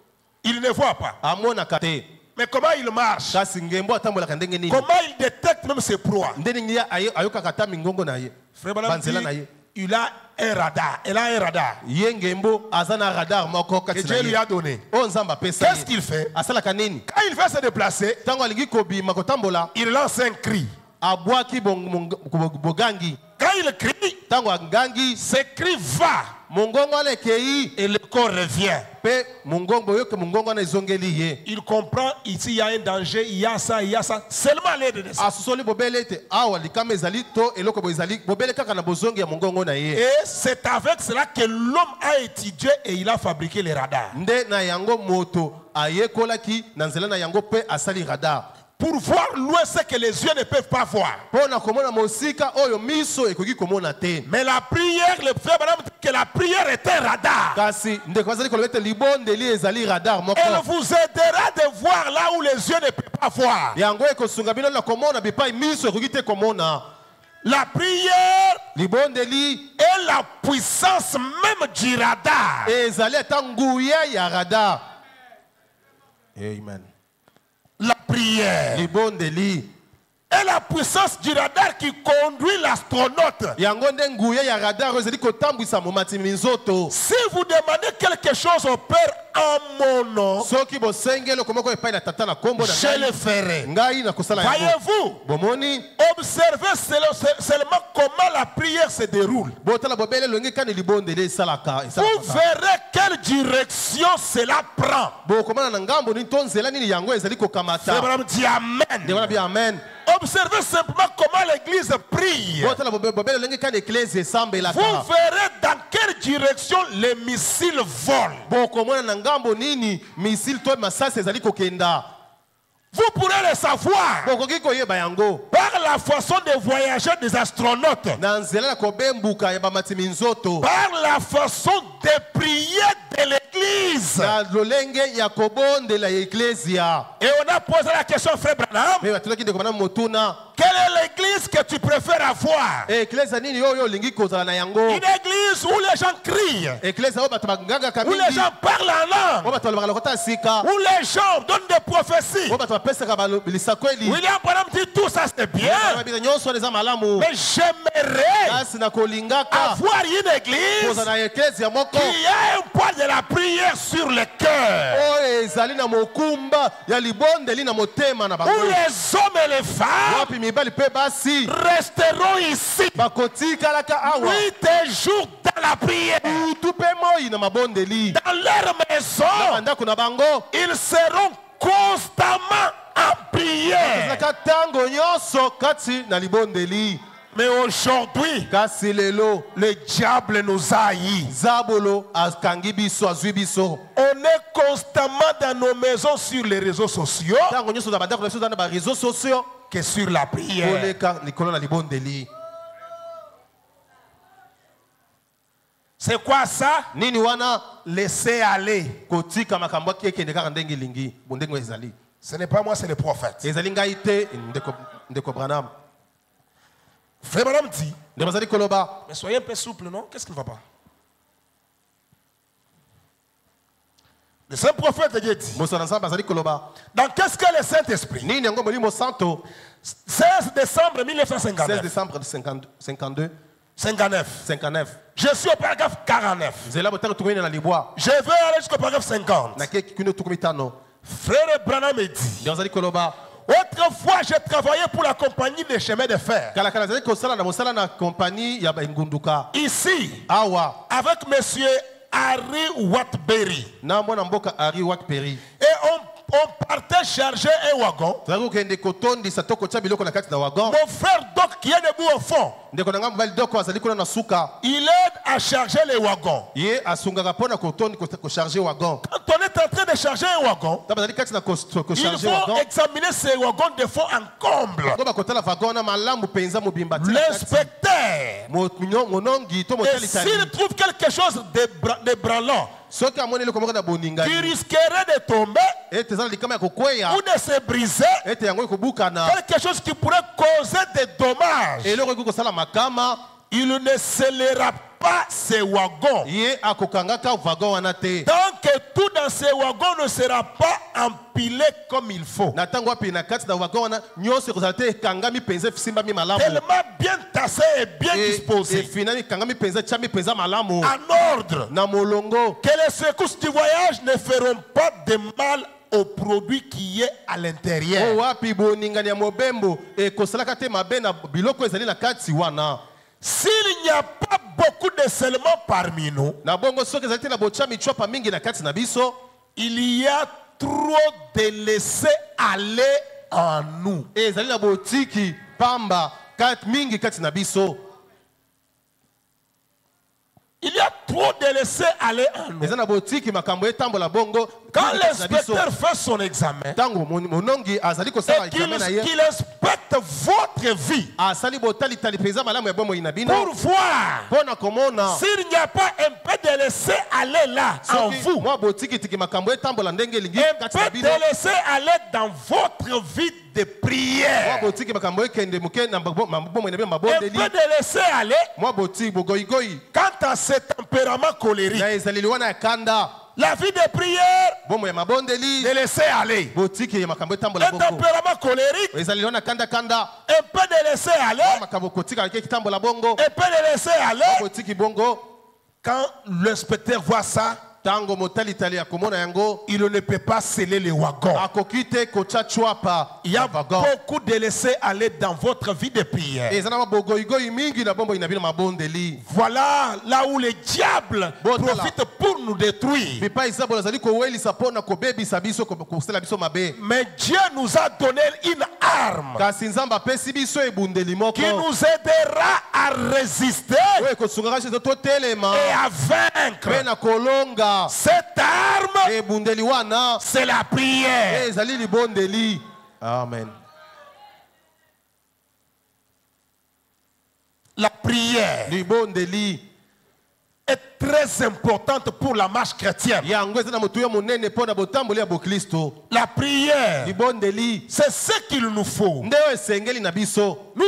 Il ne voit pas. amonaka te. Mais comment il marche? Kasi ngembo atambolaka ndenge nini? Comment il détecte même ses proies? Ndeni ayokaka ta mingongo na ye. Frère Branham Banzela na ye. dit, il a un radar. Elle a un radar Ye ngembo azana radar moko que kati Dieu na lui ye. a donné. O nzamba pesa. Qu'est-ce qu'il fait? Asalaka nini? Quand il veut se déplacer, Tango alingi kobima kotambola il lance un cri. abwaki bogangi. Quand il crie, Tango angangi ce cri va mongongo alekei et le corps revient. pe mongongo yoke mongongo na ezongeli ye. Il comprend ici il y a un danger, il y a ça, il y a ça. Seulement l'aide de ça. Asusoli bobele te awa likama ezali to eloko bo ezali bobele kaka na bozongi ya mongongo na ye. Et c'est avec cela que l'homme a étudié et il a fabriqué les radars. Nde na yango moto ayekolaki na nzela na yango pe asali radar. Pour voir loin ce que les yeux ne peuvent pas voir. Pona komona mosika oyo miso ekoki komona te. Mais la prière, le frère Branham dit que la prière est un radar. Kasi ndeko azali kolobete libondeli ezali radar moko. Elle vous aidera de voir là où les yeux ne peuvent pas voir. Yango ekosunga bino na komona bipai miso ekoki te komona. La prière Libondeli est la puissance même du radar. ezali ata nguya ya radar. Amen. La prière Libondeli est la puissance du radar qui conduit l'astronaute. yango nde nguya ya radar oyo ezali kotambwisa momati minzoto. Si vous demandez quelque chose au Père en mon nom, Soki bosengelo komoko epai na tata na kombo na je le ferai. ngai na kosala yango. Voyez-vous, Bomoni observez seulement comment la prière se déroule. botala bobele longi kani libondeli esalaka. Vous verrez quelle direction cela prend. Bokomana na ngambo ni to nzela nini yango ezali kokamata. Abraham dit Amen. Ndeko bi amen. Observez simplement comment l'église prie. Botala bobele longi kani eklese esambelaka. Vous verrez dans quelle direction les missiles volent. Bokomana na ngambo nini misil to masasi ezali kokenda. Vous pourrez le savoir bokoki koyeba yango par la façon de voyager des astronautes, na nzela na kobembuka ya bamatimi nzoto, par la façon de prier de l'église. na lolenge ya kobondela ya eklesia. Et on a posé la question, frère Branham, Me batulaki ndeko bana motuna, quelle est l'église que tu préfères avoir? eklesia nini oyo olingi kozala na yango? Une église où les gens crient, Eklesia oyo bato bagangaka où les mingi, gens parlent en oyo langue, bato balobaka lokota ya sika, où les gens donnent des prophéties. oyo bato bapesaka bilisakweli. William Branham dit tout ça c'est bien, Babika nyonso wana eza malamu, mais j'aimerais kasi na kolingaka avoir une église kozala na eklesia moko qui a un poids de la prière sur le cœur, oyo ezali na mokumba ya libondeli na motema na où bango, les hommes et les femmes wapi mibali mpe basi resteront ici bakotikalaka awa nuit et jour dans la prière. utu mpe moi na mabondeli. Dans leur Na maison, bandako na bango ils seront constamment en prière. ezalaka ntango nyonso kati na libondeli. Mais aujourd'hui, Kasi lelo le diable nous a haïs. zabolo akangi biso azwi biso. On est constamment dans nos maisons sur les réseaux sociaux Ntango nyonso na bandako na biso eza na bareseau sociaux que sur la prière. koleka likolo na libondeli. C'est quoi ça? Nini wana? Laissez aller. Kotika makambo ekende kaka ndenge elingi bondenge ezali. Ce n'est pas moi, c'est le prophète. Ezali ngai te ndeko Branham. Frère Branham dit, Ndeko bazali koloba mais soyez un peu souple, non? Qu'est-ce qui ne va pas? Le saint prophète de Dieu dit, moso na Nzambe bazali koloba dans qu'est-ce que le Saint-Esprit? nini yango molimo santo 16 décembre 16 1959. décembre 52 59. 59 Je suis au paragraphe 49. nzela botango tukoyina na libwa Je vais aller jusqu'au paragraphe 50. na keki kino tukumi tano. Frère Branham me dit, Ndeko bazali koloba autrefois j'ai travaillé pour la compagnie des chemins de fer. kala kala zali kosala na mosala na kompani ya ngunduka Ici, awa avec monsieur Harry Watbury. na mwana mboka Harry Watbury. Et on partait charger un wagon. Tozali kokende kotondisa to kotia biloko na kati na wagon. Mon frère Doc qui est debout au fond, Ndeko na ngai mobali doko azali kuna na suka, il aide à charger les wagons. ye asungaka mpona kocharge wagon. Quand on est en train de charger un wagon, Ta bazali kati na il kocharge faut wagon. examiner ces wagons de fond en comble. Ngo bakotala wagon na malamu mpenza mobimba te. L'inspecteur, monongi to et motali s'il tali. trouve quelque chose d'ébranlant Soki amoni eloko moko na boninga qui risquerait de tomber ete ezala likama ya kokweya ou de se briser, ete yango ekobukana quelque chose qui pourrait causer des dommages, eloko ekoki kosala makama, il ne scellera pas ces wagons. ye akokangaka wagon wana te. Tant que tout dans ces wagons ne sera pas empilé comme il faut. Na ntango wapi na kati na wagon wana nyonso ekozala te ekangami mpenza efisimbami malamu. Tellement bien tassé et bien disposé. Efinami ekangami mpenza etiami mpenza malamu En ordre. na molongo. Que les secousses du voyage ne feront pas de mal au produit qui est à l'intérieur. O wapi boningani ya mobembo ekosalaka te mabe na biloko ezali na kati wana. S'il n'y a pas beaucoup de seulement parmi nous, Na bongo soki ezali te na bochami chwapa mingi na kati na biso, il y a trop de laisser aller en nous. ezali na botiki pamba kati mingi kati na biso. Il y a trop de laisser aller en nous. Ezali na botiki makambo etambola bongo. Quand mingi kati na biso. l'inspecteur fait son examen Tango monongi azali kosala et examen na ye, qu'il inspecte votre vie asali botali tali mpenza malamu ya bomoi na bino pour voir mpona komona s'il n'y a pas un peu de laisser aller là en soki vous, mwa botikitiki makambo etambola ndenge elingi un kati na peu bino, de laisser aller dans votre vie de mwa prière, botiki makambo ekende moke na bomoi na bino un peu mabondeli, de laisser aller mwa botiki bogoyigoyi quant à ce tempérament colérique. na ezaleli wana ya kanda, La vie de prière, bomoi ya mabondeli, de laisser aller. botiki ya makambo etambola Un bongo, tempérament colérique, ezaleli wana kanda kanda, un peu de laisser aller, makambo kotika ke kitambola bongo, un peu de laisser aller. botiki bongo. Quand l'inspecteur voit ça, Tango motali tali ya komona yango, il ne peut pas sceller les wagons. akoki te kotia chwapa Il y a ya wagon. beaucoup de laisser aller dans votre vie de prière. Ezana mabogoyigoyi mingi na bomoi na bino mabondeli. Voilà là où le diable Botala. profite pour nous détruire. Bipai zabo nazali kowelisa mpona kobebisa biso kosala biso mabe. Mais Dieu nous a donné une arme Kasi Nzambe apesi biso ebundeli moko qui nous aidera à résister oyo ekosungaka biso totelema et à mpe vaincre. na kolonga. Cette arme, Ebundeli wana c'est la prière. ezali libondeli. Amen. La prière est très importante pour la marche chrétienne. La prière, c'est ce qu'il nous faut. Nous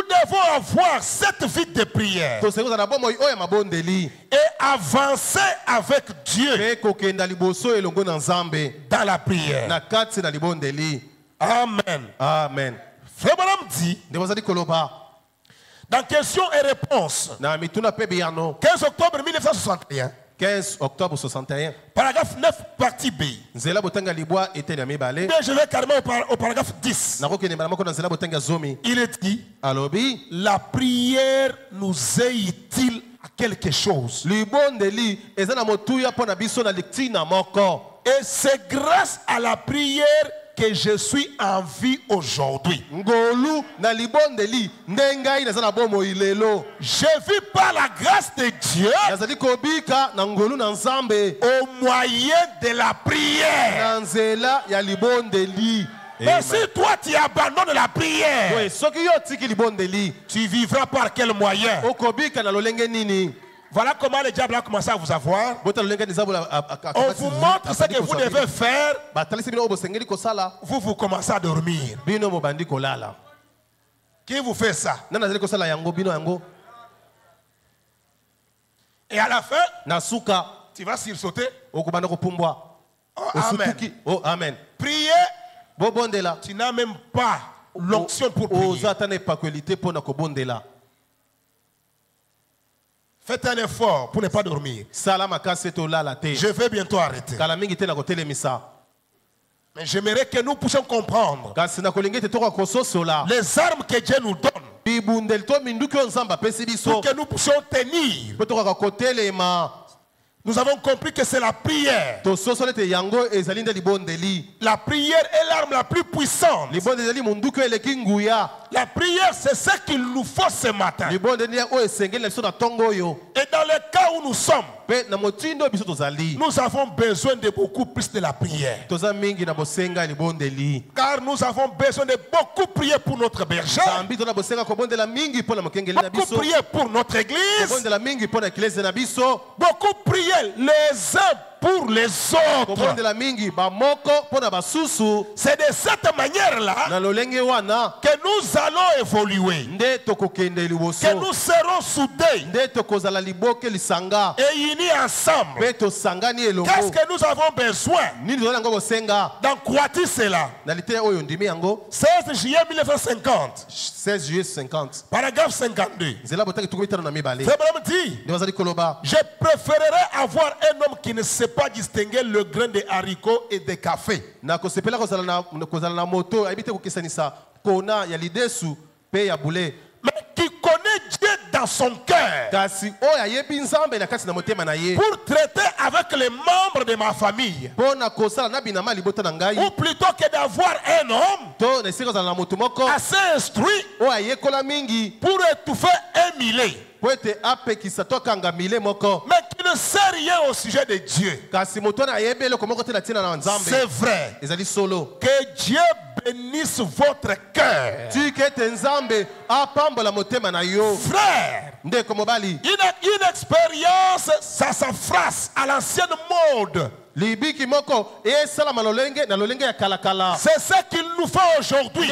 devons avoir cette vie de prière et avancer avec Dieu dans la prière. Amen. Amen. Frère Branham dit dans questions et réponses, 15 octobre 1961, 15 octobre 61, paragraphe 9, partie B. Je vais carrément au paragraphe 10. Il est dit, la prière nous est utile à quelque chose. Et c'est grâce à la prière que je suis en vie aujourd'hui. Je vis par la grâce de Dieu au moyen de la prière. Mais si toi tu abandonnes la prière, tu vivras par quel moyen? Voilà comment le diable a commencé à vous avoir. On vous montre ce que vous devez faire. Vous commencez à dormir. Qui vous fait ça? Et à la fin, tu vas sursauter. Oh, amen. Oh, amen. Prier, tu n'as même pas l'onction pour prier. Faites un effort pour ne pas dormir. Je vais bientôt arrêter. Mais j'aimerais que nous puissions comprendre les armes que Dieu nous donne pour que nous puissions tenir. Nous avons compris que c'est la prière. La prière est l'arme la plus puissante. La prière, c'est ce qu'il nous faut ce matin. Et dans le cas où nous sommes, nous avons besoin de beaucoup plus de la prière. Car nous avons besoin de beaucoup prier pour notre berger, beaucoup prier pour notre église, beaucoup prier les uns pour les autres. C'est de cette manière-là que nous allons évoluer, que nous serons soudés et unis ensemble. Qu'est-ce que nous avons besoin d'encourager cela? 16 juillet 1950, 16 juillet 50, paragraphe 52. Frère dit, je préférerais avoir un homme qui ne sait pas distinguer le grain de haricots et de café, mais qui connaît Dieu dans son cœur, pour traiter avec les membres de ma famille, ou plutôt que d'avoir un homme assez instruit pour étouffer un millet, mais qui ne sait rien au sujet de Dieu. C'est vrai. Que Dieu bénisse votre cœur. Frère, une expérience, ça s'affranche à l'ancienne mode. C'est ce qu'il nous faut aujourd'hui.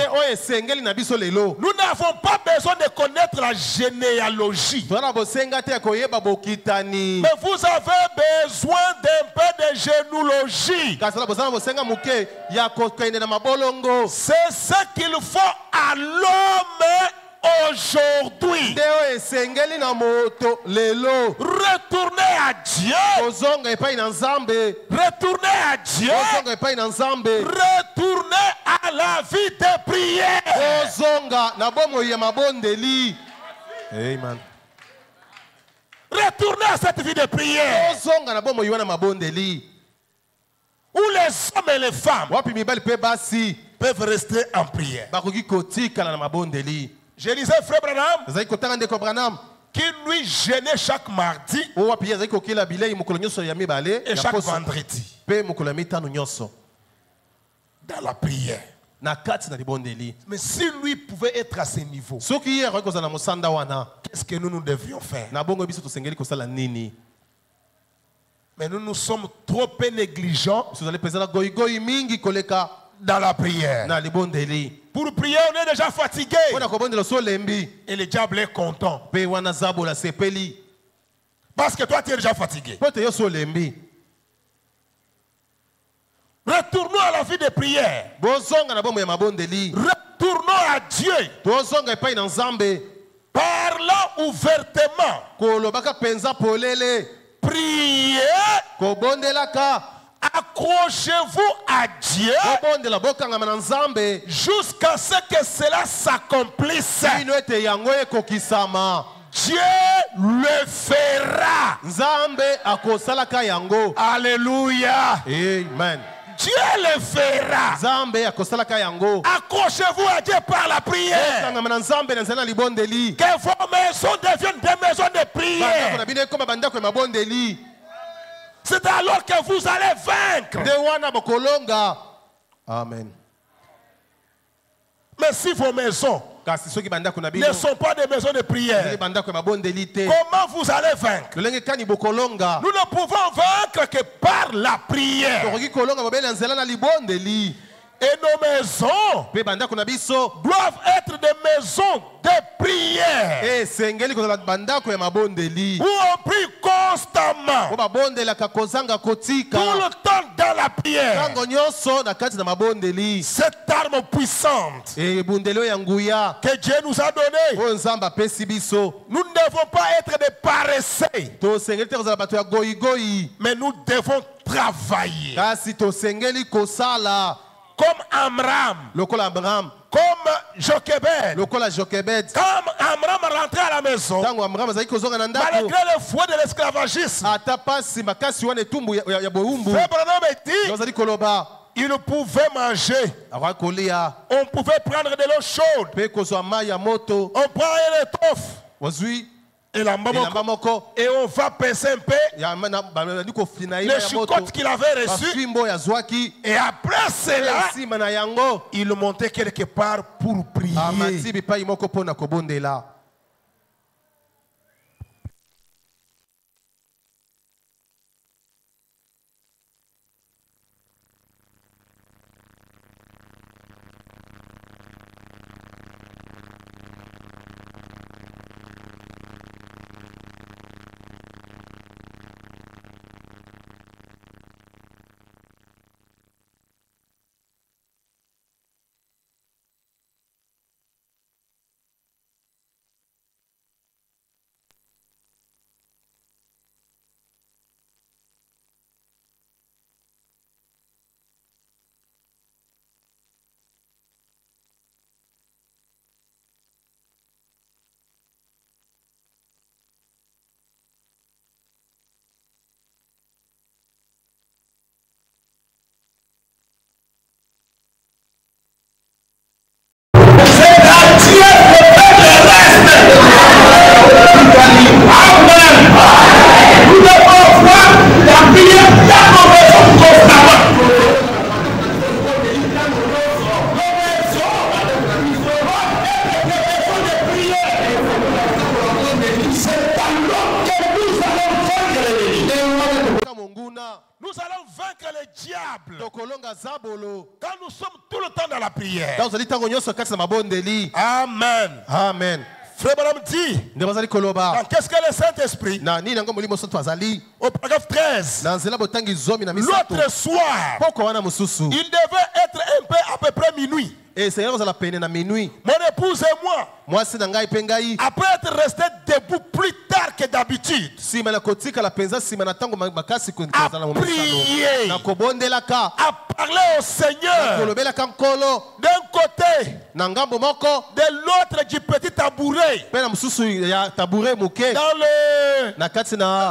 Nous n'avons pas besoin de connaître la généalogie, mais vous avez besoin d'un peu de généalogie. C'est ce qu'il faut à l'homme aujourd'hui. Retournez à Dieu. Retournez à Dieu. Retournez à la vie de prière. Amen. Retournez à cette vie de prière où les hommes et les femmes peuvent rester en prière. Je disais frère Branham qui lui gênait chaque mardi et chaque vendredi dans la prière. Mais si lui pouvait être à ce niveau, qu'est-ce que nous devions faire? Mais nous sommes trop peu négligents dans la prière. Pour prier, on est déjà fatigué. Et le diable est content. Parce que toi, tu es déjà fatigué. Retournons à la vie de prière. Retournons à Dieu. Parlons ouvertement. Priez. Accrochez-vous à Dieu jusqu'à ce que cela s'accomplisse. Dieu le fera. Alléluia. Amen. Dieu le fera. Accrochez-vous à Dieu par la prière. Que vos maisons deviennent des maisons de prière. C'est alors que vous allez vaincre. Amen. Mais si vos maisons ne sont pas des maisons de prière, comment vous allez vaincre? Nous ne pouvons vaincre que par la prière. Et nos maisons doivent être des maisons de prière où on prie constamment, tout le temps dans la prière. Cette arme puissante que Dieu nous a donnée, nous ne devons pas être des paresseux, mais nous devons travailler. Comme Amram, comme Jochebed, comme Amram rentré à la maison, malgré le fouet de l'esclavagisme, il pouvait manger, on pouvait prendre de l'eau chaude, on prend une étoffe et et on va passer un peu les chicottes qu'il avait reçues. Et après cela, il montait quelque part pour prier. Quand nous sommes tout le temps dans la prière. Amen. Amen. Frère Branham dit, qu'est-ce que le Saint-Esprit? Au paragraphe 13, l'autre soir, il devait être un peu à peu près minuit. Mon épouse et moi, après être restés debout plus tard que d'habitude, à prier, à parler au Seigneur, d'un côté, de l'autre du petit tabouret, dans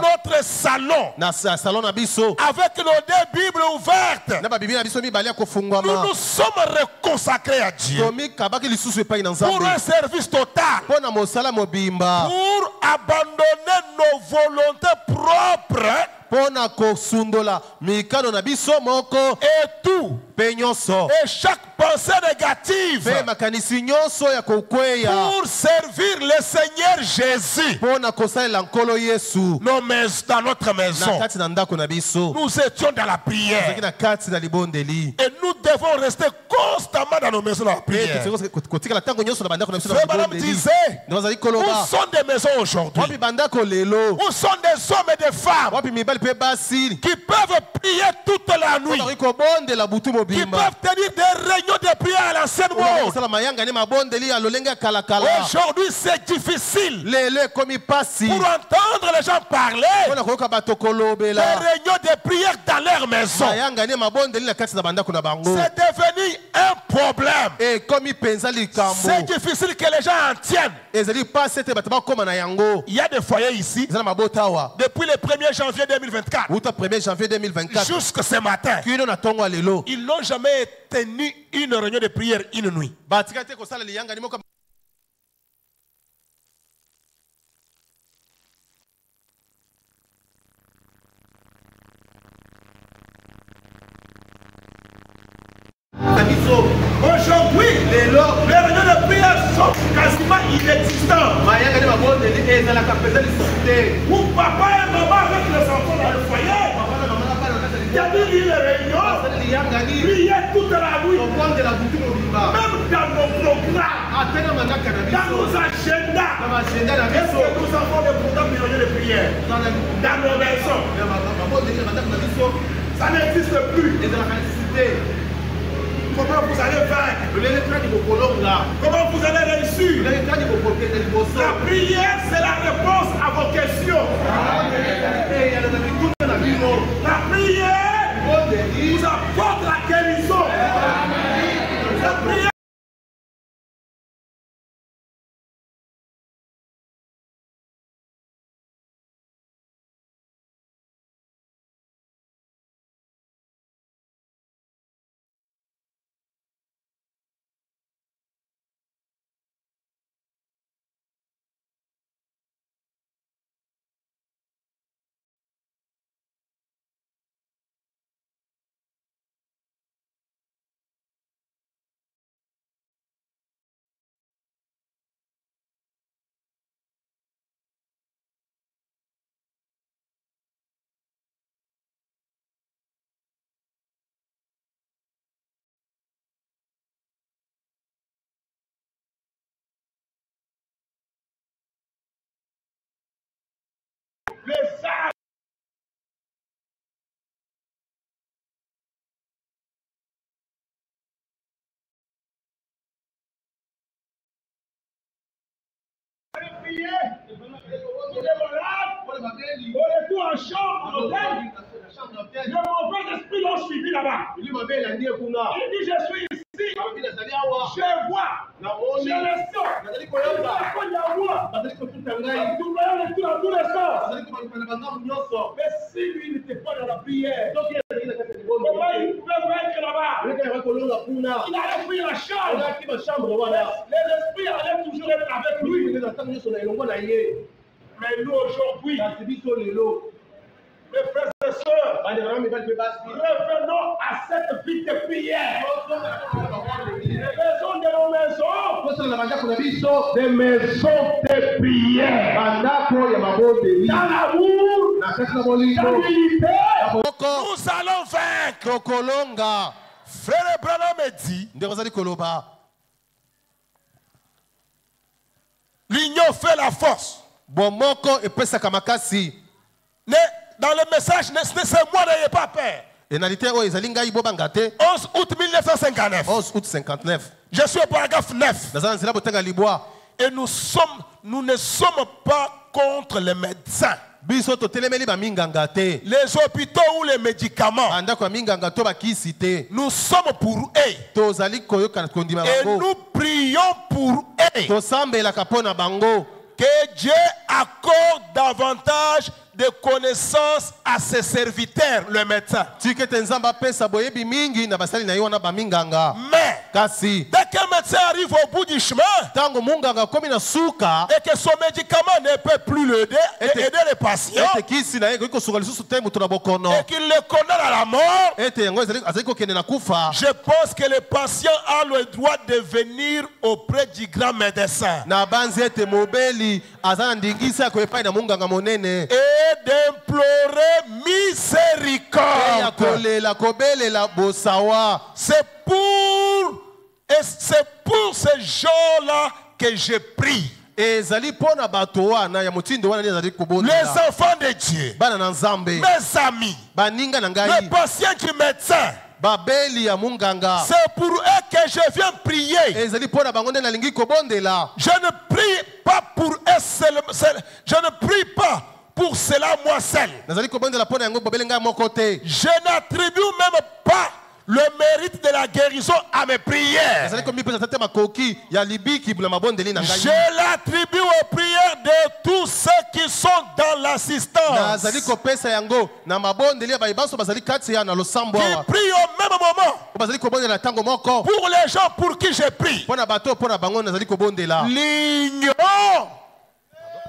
notre salon, avec nos deux Bibles ouvertes. Nous nous sommes reconsacrés à Dieu pour un service total, pour abandonner nos volontés propres et tout, et chaque pensées négatives pour servir le Seigneur Jésus. Dans notre maison, nous étions dans la prière. Et nous devons rester constamment dans nos maisons dans la prière. Frère Branham disait, où sont des maisons aujourd'hui? Où sont des hommes et des femmes qui peuvent prier toute la nuit, qui peuvent tenir des réunions de prière à l'ancienne mode? Aujourd'hui, c'est difficile pour entendre les gens parler des réunions de prière dans leur maison. C'est devenu un problème. C'est difficile que les gens en tiennent. Il y a des foyers ici, depuis le 1er janvier 2024 jusqu'à ce matin, ils n'ont jamais tenu une réunion de prière une nuit. Aujourd'hui, les réunions de prière sont quasiment inexistantes. Pour papa et maman avec les enfants dans le foyer, il y a des réunions, prier toute la nuit, même dans nos programmes, dans nos agendas. Est-ce que nous avons des programmes de réunions de prière dans nos maisons? Ça n'existe plus. Comment vous allez vaincre? Comment vous allez réussir? La prière, c'est la réponse à vos questions. La prière vous apporte la guérison. La prière on est tout en chambre d'hôtel. Le mauvais esprit l'ont suivi là-bas. Il dit je suis ici. Je vois. Je le sens. Dans tous les sens. Mais si lui n'était pas dans la prière, comment il pouvait vaincre là-bas? Il allait fuir la chambre. Les esprits allaient toujours être avec lui. Mais nous aujourd'hui, mes frères et sœurs, revenons à cette vie de prière. Les maisons de nos maisons, des maisons de prière. Dans l'amour, dans l'unité, nous allons vaincre. Frère Branham dit, l'union fait la force. Dans le message, c'est moi, n'ayez pas peur. 11 août 1959. Je suis au paragraphe 9. Et nous ne sommes pas contre les médecins, les hôpitaux ou les médicaments. Nous sommes pour eux. Et nous prions pour eux. Que Dieu accorde davantage de connaissances à ses serviteurs, le médecin. Mais kasi dès qu'un médecin arrive au bout du chemin tango munganga komi na suka et que son médicament ne peut plus l'aider et aider les patients ete kisi na yeko suka lisusu te mutu na bokono et qu'il le condamne à la mort, ete yango azali kokende na kufa, je pense que le patient a le droit de venir auprès du grand médecin na banzi ete mobeli azana ndingisa ko epai na munganga monene et d'implorer miséricorde. ya kolela kobelela bosawa. C'est pour ces gens-là que je prie. ezali pona bato wana ya mutindo wana ezali Les kobondela enfants de Dieu, bana na nzambe, mes amis, baninga na les ngai, patients du médecin, babeli ya munganga, c'est pour eux que je viens prier. ezali pona bango nde nalingi kobondela. Je ne prie pas pour eux je ne prie pas pour cela moi seul. nazali kobondela pona yango babeli ngai moko te. Je n'attribue même pas le mérite de la guérison à mes prières. nazali komipesa tete makoki ya libiki na mabondeli na ngai. Je l'attribue aux prières de tous ceux qui sont dans l'assistance, nazali kopesa yango na mabondeli ya bayibanso bazali kati ya na losambo qui awa, prient au même moment bazali kobondela tango moko pour les gens pour qui je prie. pona bato pona bango nazali kobondela.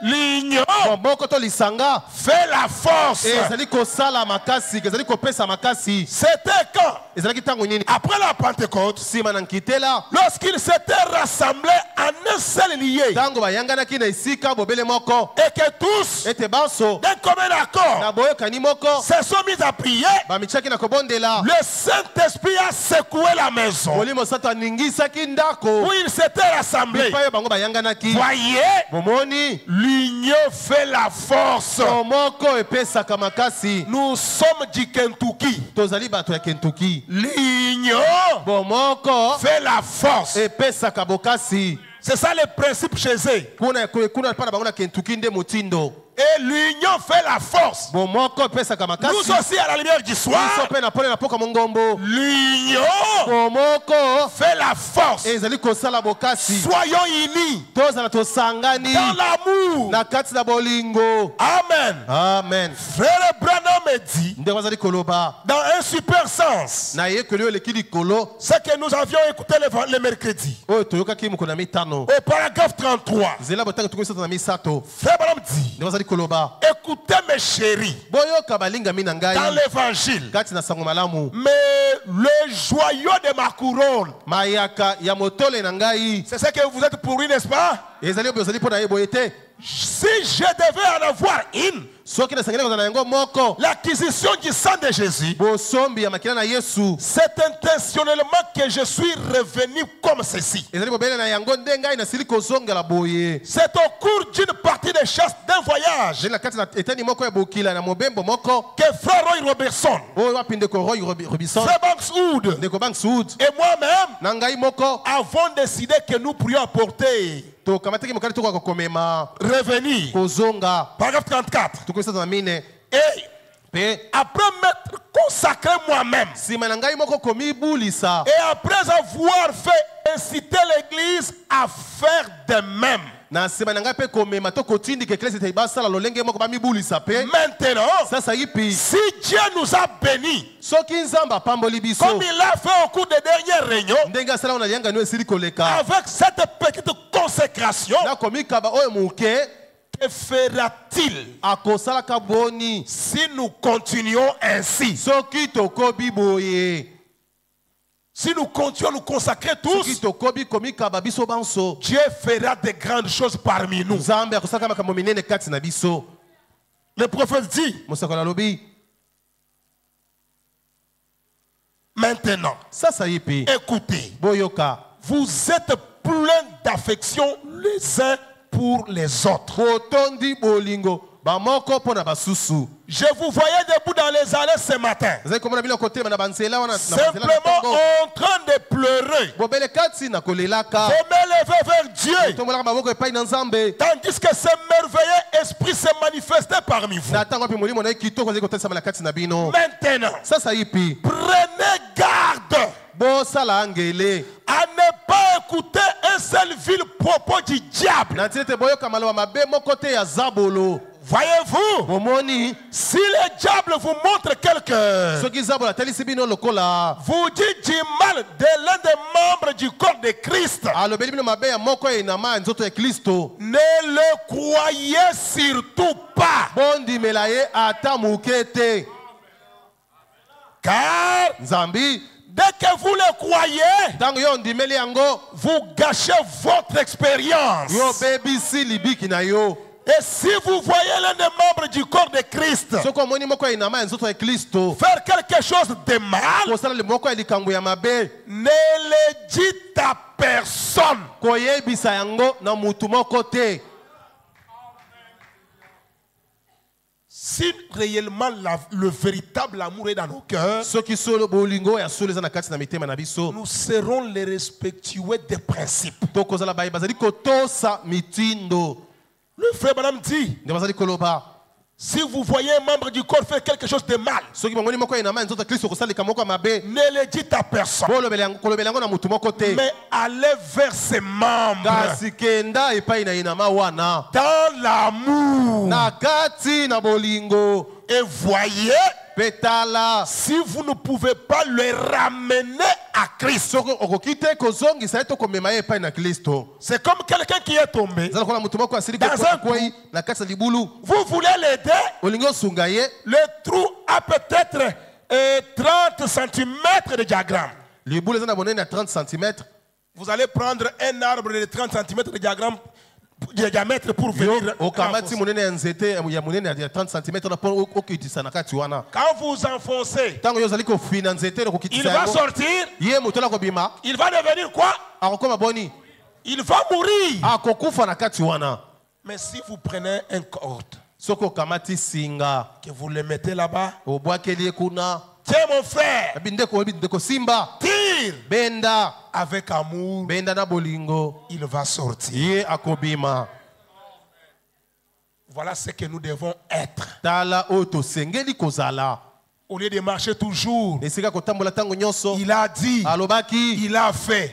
L'union moko to lisanga fait la force. ezali kosala makasi, ezali kopesa makasi. C'était quand? ezalaki tango nini? Après la Pentecôte, nsima na nkitela lorsqu'ils s'étaient rassemblés en un seul lieu tango bayanganaki na esika bobele moko et que tous ete banso d'un commun accord na boyokani moko se sont mis à prier, bamitiaki na kobondela, le Saint-Esprit a secoué la maison molimo santo aningisaki ndako où ils s'étaient rassemblés. bipai oyo bango bayanganaki. Voyez, bomoni l'union fait la force. moko epesaka makasi. Nous sommes du Kentucky. tozali bato ya Kentucky. L'union bomoko fait la force. epesaka bokasi. C'est ça le principe chez eux. kuna pana bango na Kentucky nde motindo. Et l'union fait la force. bomoko epesaka makasi. Nous aussi à la lumière du soir, biso pe na pole na poka mongombo. l'union bomoko fait la force. ezali kosala bokasi. Soyons unis tozala tosangani dans l'amour. na kati na bolingo. Amen. Amen. Frère Branham me dit nde bazali koloba dans un super sens na yekoli oyo eleki likolo ce que nous avions écouté le mercredi oyo toyokaki mokolo na mitano au paragraphe 33. nzela botango tokoki misato na misato. Frère Branham dit, nde bazali koloba écoutez mes chéris, boyoka balingami na dans ngai l'évangile, kati na sango malamu, mais le joyau de ma couronne, mayaka ya motole na ngai c'est ce que vous êtes pour lui, n'est-ce pas? ezali oyo bozali mpo na ye boye te. Si je devais en avoir une, soki nasengeli kozala na yango moko, l'acquisition du sang de Jésus, bosombi ya makila na Yesu, c'est intentionnellement que je suis revenu comme ceci. ezali bobele na yango nde ngai nasili kozongela boye. C'est au cours d'une partie de chasse d'un voyage zeli na kati na eteni moko ya bokila na mobembo moko que frère Roy Robertson, oyo wapi ndeko Roy Robinson, frère Banks Wood ndeko Banks Wood et moi-même na ngai moko avons décidé que nous pourrions apporter, tokamataki mokali tokoka kokomema revenir. kozonga. Paragraphe 34. tokomisata na mine Et pe après m'être consacré moi-même, nsima na ngai moko komibulisa, et après avoir fait inciter l'Église à faire de même, na nsima na ngai mpe komema to kotindika eklesi ete basala lolenge moko bamibulisa pe. maintenant, sasa yipi si Dieu nous a bénis, soki nzambe apamboli biso comme il l'a fait au cours des dernières réunions, ndenge asala oyo na liangano esili koleka avec cette petite consécration, na komikaba oyo moke, que fera-t-il akosalaka boni si nous continuons ainsi? soki tokobi boye, Si nous continuons à nous consacrer tous, soki tokobi komikaba biso banso, Dieu fera de grandes choses parmi nous. nzambe akosalaka makambo minene kati na biso. Le prophète dit, mosakoli alobi maintenant, sasa yipi écoutez, boyoka, vous êtes pleins d'affection les uns pour les autres. botondi bolingo bamoko mpo na basusu. Je vous voyais debout dans les allées ce matin, ezali komona bino kotema na banzela wana, simplement en train de pleurer. bobele kati na kolelaka, Vous m'élevez vers Dieu, tombolaka maboko epai na nzambe, tandis que ce merveilleux esprit se manifestait parmi vous. na ntango mpe molimo na ye kitoko ezali kotalisa na kati na bino. Maintenant, sasa yipi prenez garde bosala angele à ne pas écouter un seul vil propos du diable. na ntina ete boyoka maloba mabe moko te ya zabolo. Voyez-vous, bomoni si le diable vous montre quelque, soki zabolo atalisi bino lokola vous dit du mal l'un des membres du corps de Christ, ne le croyez surtout pas. Car dès que vous le croyez, vous gâchez votre expérience. Et si vous voyez l'un des membres du corps de Christ faire quelque chose de mal, ne le dites à personne. Si réellement le véritable amour est dans nos cœurs, nous serons les respectueux des principes. Le frère Branham dit, si vous voyez un membre du corps faire quelque chose de mal, ne le dites à personne, mais allez vers ses membres dans l'amour et voyez si vous ne pouvez pas le ramener à Christ. C'est comme quelqu'un qui est tombé dans un trou. Vous voulez l'aider. Le trou a peut-être 30 cm de diagramme. Vous allez prendre un arbre de 30 cm de diagramme de diamètre pour venir. Quand vous enfoncez, il va sortir. Il va devenir quoi? Il va mourir. Mais si vous prenez un corde que vous le mettez là-bas, tiens mon frère, tire avec amour, il va sortir. Voilà ce que nous devons être. Au lieu de marcher toujours, il a dit, il a fait.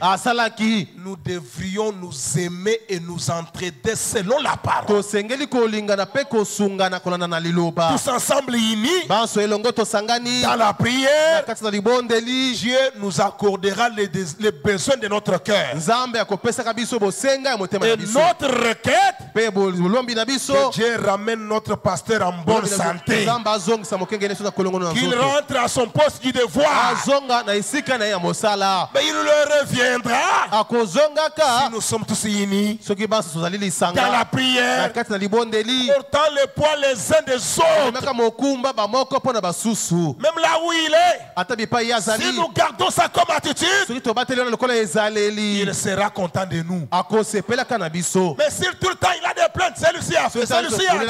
Nous devrions nous aimer et nous entraider selon la parole. Tous ensemble unis dans la prière, Dieu nous accordera les besoins de notre cœur. Et notre requête, que Dieu ramène notre pasteur en bonne santé. Il rentre à son poste du devoir. Mais il le reviendra si nous sommes tous unis dans la prière, portant le poids les uns des autres. Même là où il est, si nous gardons ça comme attitude, il sera content de nous. Mais si tout le temps il a des plaintes, celui-ci a fait, celui-ci a fait,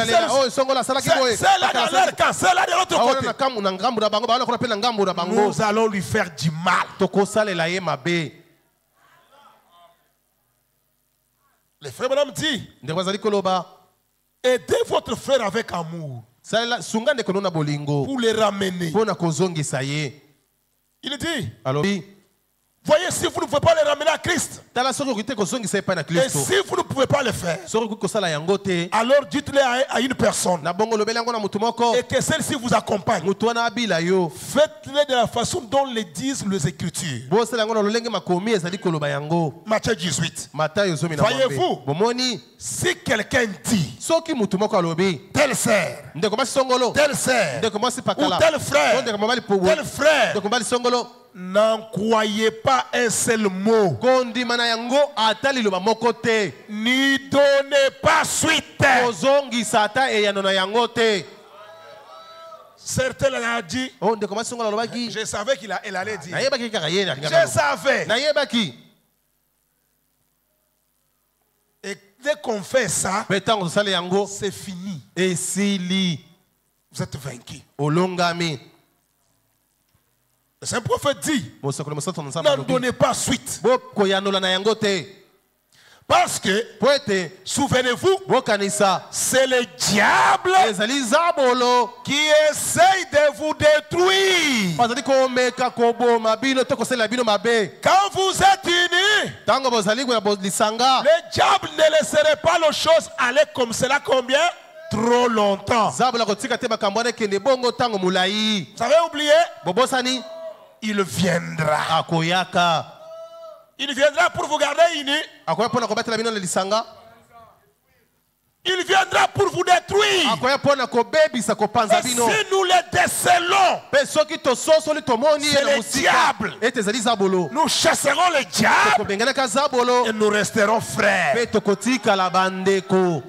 c'est là dans leur camp, c'est là de l'autre côté, nous allons lui faire du mal. Le frère Branham dit, aidez votre frère avec amour pour le ramener. Il dit, voyez, si vous ne pouvez pas le ramener à Christ, et si vous ne pouvez pas le faire, alors dites-le à une personne et que celle-ci vous accompagne. Faites-le de la façon dont le disent les Écritures. Matthieu 18. Voyez-vous, si quelqu'un dit tel sœur, tel sœur, ou tel frère, n'en croyez pas un seul mot. N'y donnez pas suite. Certains l'ont dit. Je savais qu'elle allait dire. Je savais. Et dès qu'on fait ça, c'est fini. Vous êtes vaincu. C'est un prophète dit, n'en donnez pas suite. Parce que, souvenez-vous, c'est le diable qui essaye de vous détruire. Quand vous êtes unis, le diable ne laisserait pas les choses aller comme cela combien? Trop longtemps. Vous avez oublié? il viendra. Akoyaka. Il viendra pour vous garder unis. Akoya pona ko batela bino le lisanga. Il viendra pour vous détruire. Akoya pona ko bebisa ko panza Et bino. si nous les décelons, Peso ki to soso li to moni c'est na le musika. diable. Et tezali zabolo. Nous chasserons le diable Ko bengana ka zabolo. et nous resterons frères. Pe to kotika la bandeko.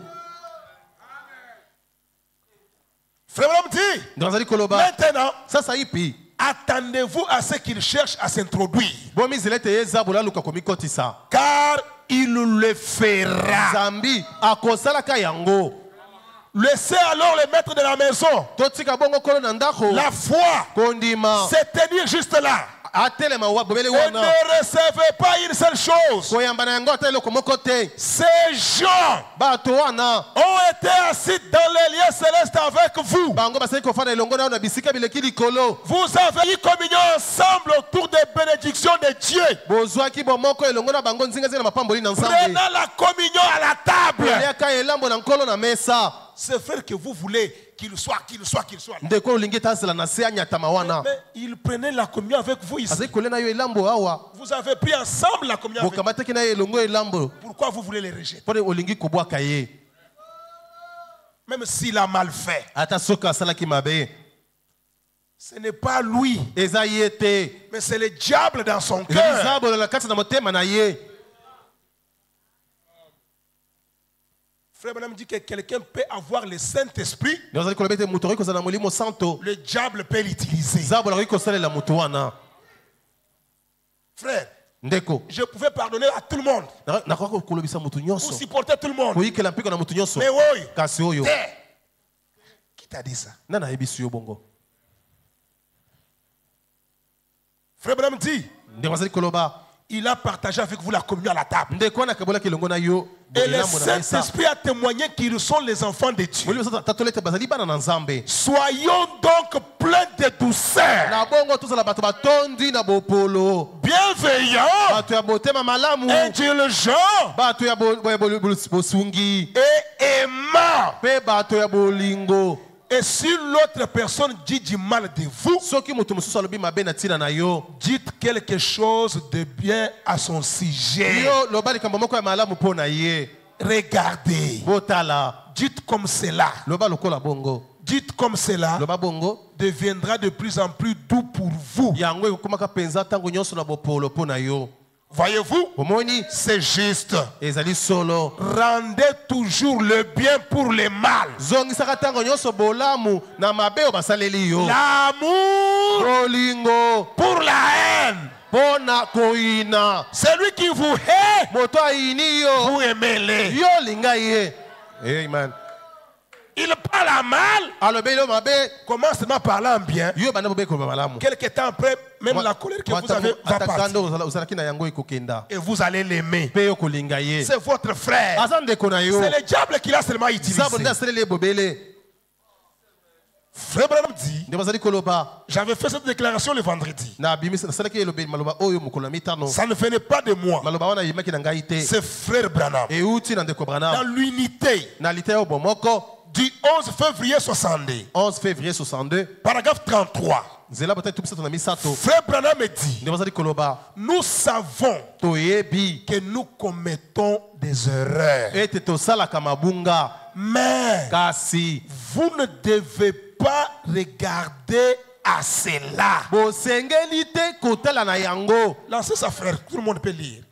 Frère Branham dit, Ndazali koloba. maintenant, Sasa ipi. attendez-vous à ce qu'il cherche à s'introduire. Bomi zelete ye zabolo luka ko mikotisa. Car il le fera. Zambi akosala ka yango. Laissez alors le maître de la maison, Totika bongo kolo na ndako. la foi, Kondima. se tenir juste là. Atelema wa bobele Et wana. ne recevez pas une seule chose. Koyamba na yango atelo ko mokote. Ces gens Bato wana. ont été assis dans les lieux célestes avec vous. Bango basali ko fana elongo na bisika bileki likolo. Vous avez eu communion ensemble autour des bénédictions de Dieu. Bozwaki bomoko elongo na bango nzinga zina mapamboli na nzambe. Prenez la communion à la table. Yaka elambo na nkolo na mesa. C'est frère que vous voulez qu'il soit là. Ndeko olingi tasela na se anyatama wana. Mais il prenait la communion avec vous ici. Azali kolena yo elambo awa. Vous avez pris ensemble la communion avec vous. Bokamataki na elongo elambo. Pourquoi vous voulez les rejeter? Pone olingi kobwaka ye. Même s'il a mal fait. Ata soka asalaki mabe. Ce n'est pas lui. Eza ye te. Mais c'est le diable dans son cœur. Zabolo la kati na motema na ye. Frère Branham dit que quelqu'un peut avoir le Saint-Esprit. Ndozali kolobete muto riko za na molimo santo. Le diable peut l'utiliser. Zabolo riko salela muto wana. Frère, Ndeko. je pouvais pardonner à tout le monde. Na kwa kolobisa mutu Ou nyonso. supporter tout le monde. Koyikela mpiko na mutu nyonso. Mais oui. Kasi oyo. Qui t'a dit ça? Nana yebisu yo bongo. Frère Branham dit, Ndozali koloba. il a partagé avec vous la communion à la table. Ndeko na kabola kilongo na yo. Et le Saint-Esprit a témoigné qu'ils sont les enfants de Dieu. Soyons donc pleins de douceur, bienveillants, indulgents et aimants. Et si l'autre personne dit du mal de vous, dites quelque chose de bien à son sujet. Regardez. Dites comme cela. Dites comme cela deviendra de plus en plus doux pour vous. Voyez-vous, c'est juste. Rendez toujours le bien pour le mal. L'amour pour la haine. Celui qui vous hait, vous aimez-le. Amen. Il parle à mal. Commence seulement à parler en bien. Quelque temps après, même la colère que vous avez va partir. Et vous allez l'aimer. C'est votre frère. C'est le diable qui l'a seulement utilisé. Frère Branham dit, j'avais fait cette déclaration le vendredi. Ça ne venait pas de moi. C'est frère Branham. Dans l'unité du 11 février 62. Paragraphe 33. Frère Branham dit, nous savons que nous commettons des erreurs. Mais vous ne devez pas regarder à cela. Lancez ça, frère. Tout le monde peut lire.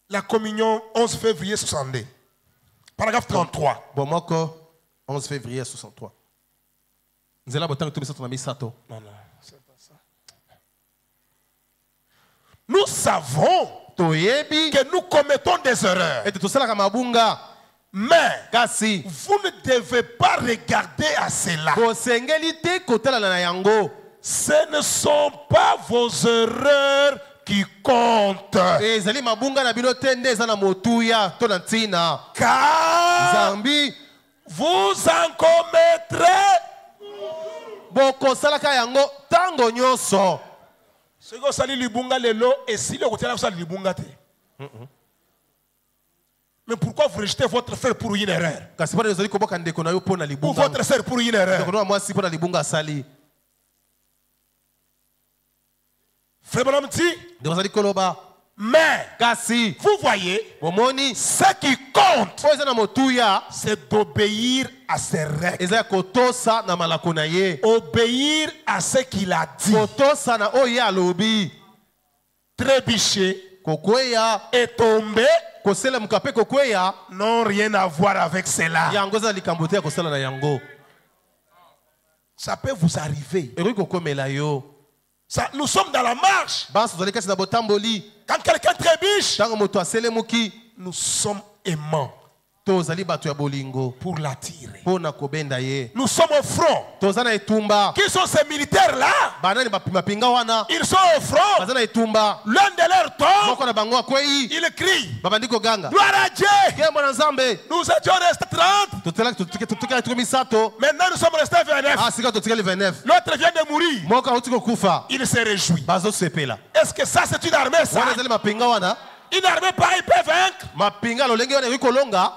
La communion 11 février 62. Paragraphe 33. Bomoko 11 février 63. Non, non, c'est pas ça. Nous savons que nous commettons des erreurs. Mais vous ne devez pas regarder à cela. Ce ne sont pas vos erreurs qui comptent. Car vous en commettrez. Ce que sali libunga lelo et si le côté là vous libunga te. Mais pourquoi vous rejetez votre frère pour une erreur? Ou votre sœur pour une erreur? Frère Branham dit, ndeko koloba mais kasi vous voyez, bomoni ce qui compte, oza na motuya c'est d'obéir à ses règles. eza kotosa na malako na ye, Obéir à ce qu'il a dit. kotosa na oyo alobi, Trébucher kokweya et tomber kosela mukape kokweya n'ont rien à voir avec cela. yango eza likambo te ya kosala na yango. Ça peut vous arriver. Eri kokomela yo. Ça, nous sommes dans la marche. Banso zali kasi na botamboli. Quand quelqu'un trébuche, Tango moto aselemuki, nous sommes aimants tozali bato ya bolingo pour l'attirer. pona kobenda ye. Nous sommes au front. Toza na etumba. Qui sont ces militaires-là? Banani bapinga wana. Ils sont au front. Baza na etumba. L'un de leurs tombe, Moko na bango akwei. il crie. Babandiko ganga. Gloire à Dieu. Kembo na nzambe. Nous étions restés 30. Tutela tuko misato. Maintenant, nous sommes restés 29. Ah sika tutela 29. L'autre vient de mourir. Moko utiko kufa. Il se réjouit. Bazo sepela. Est-ce que ça, c'est une armée, ça? Wana zali mapinga wana. Une armée pareille peut vaincre. Mapinga lolenge wana yuko longa.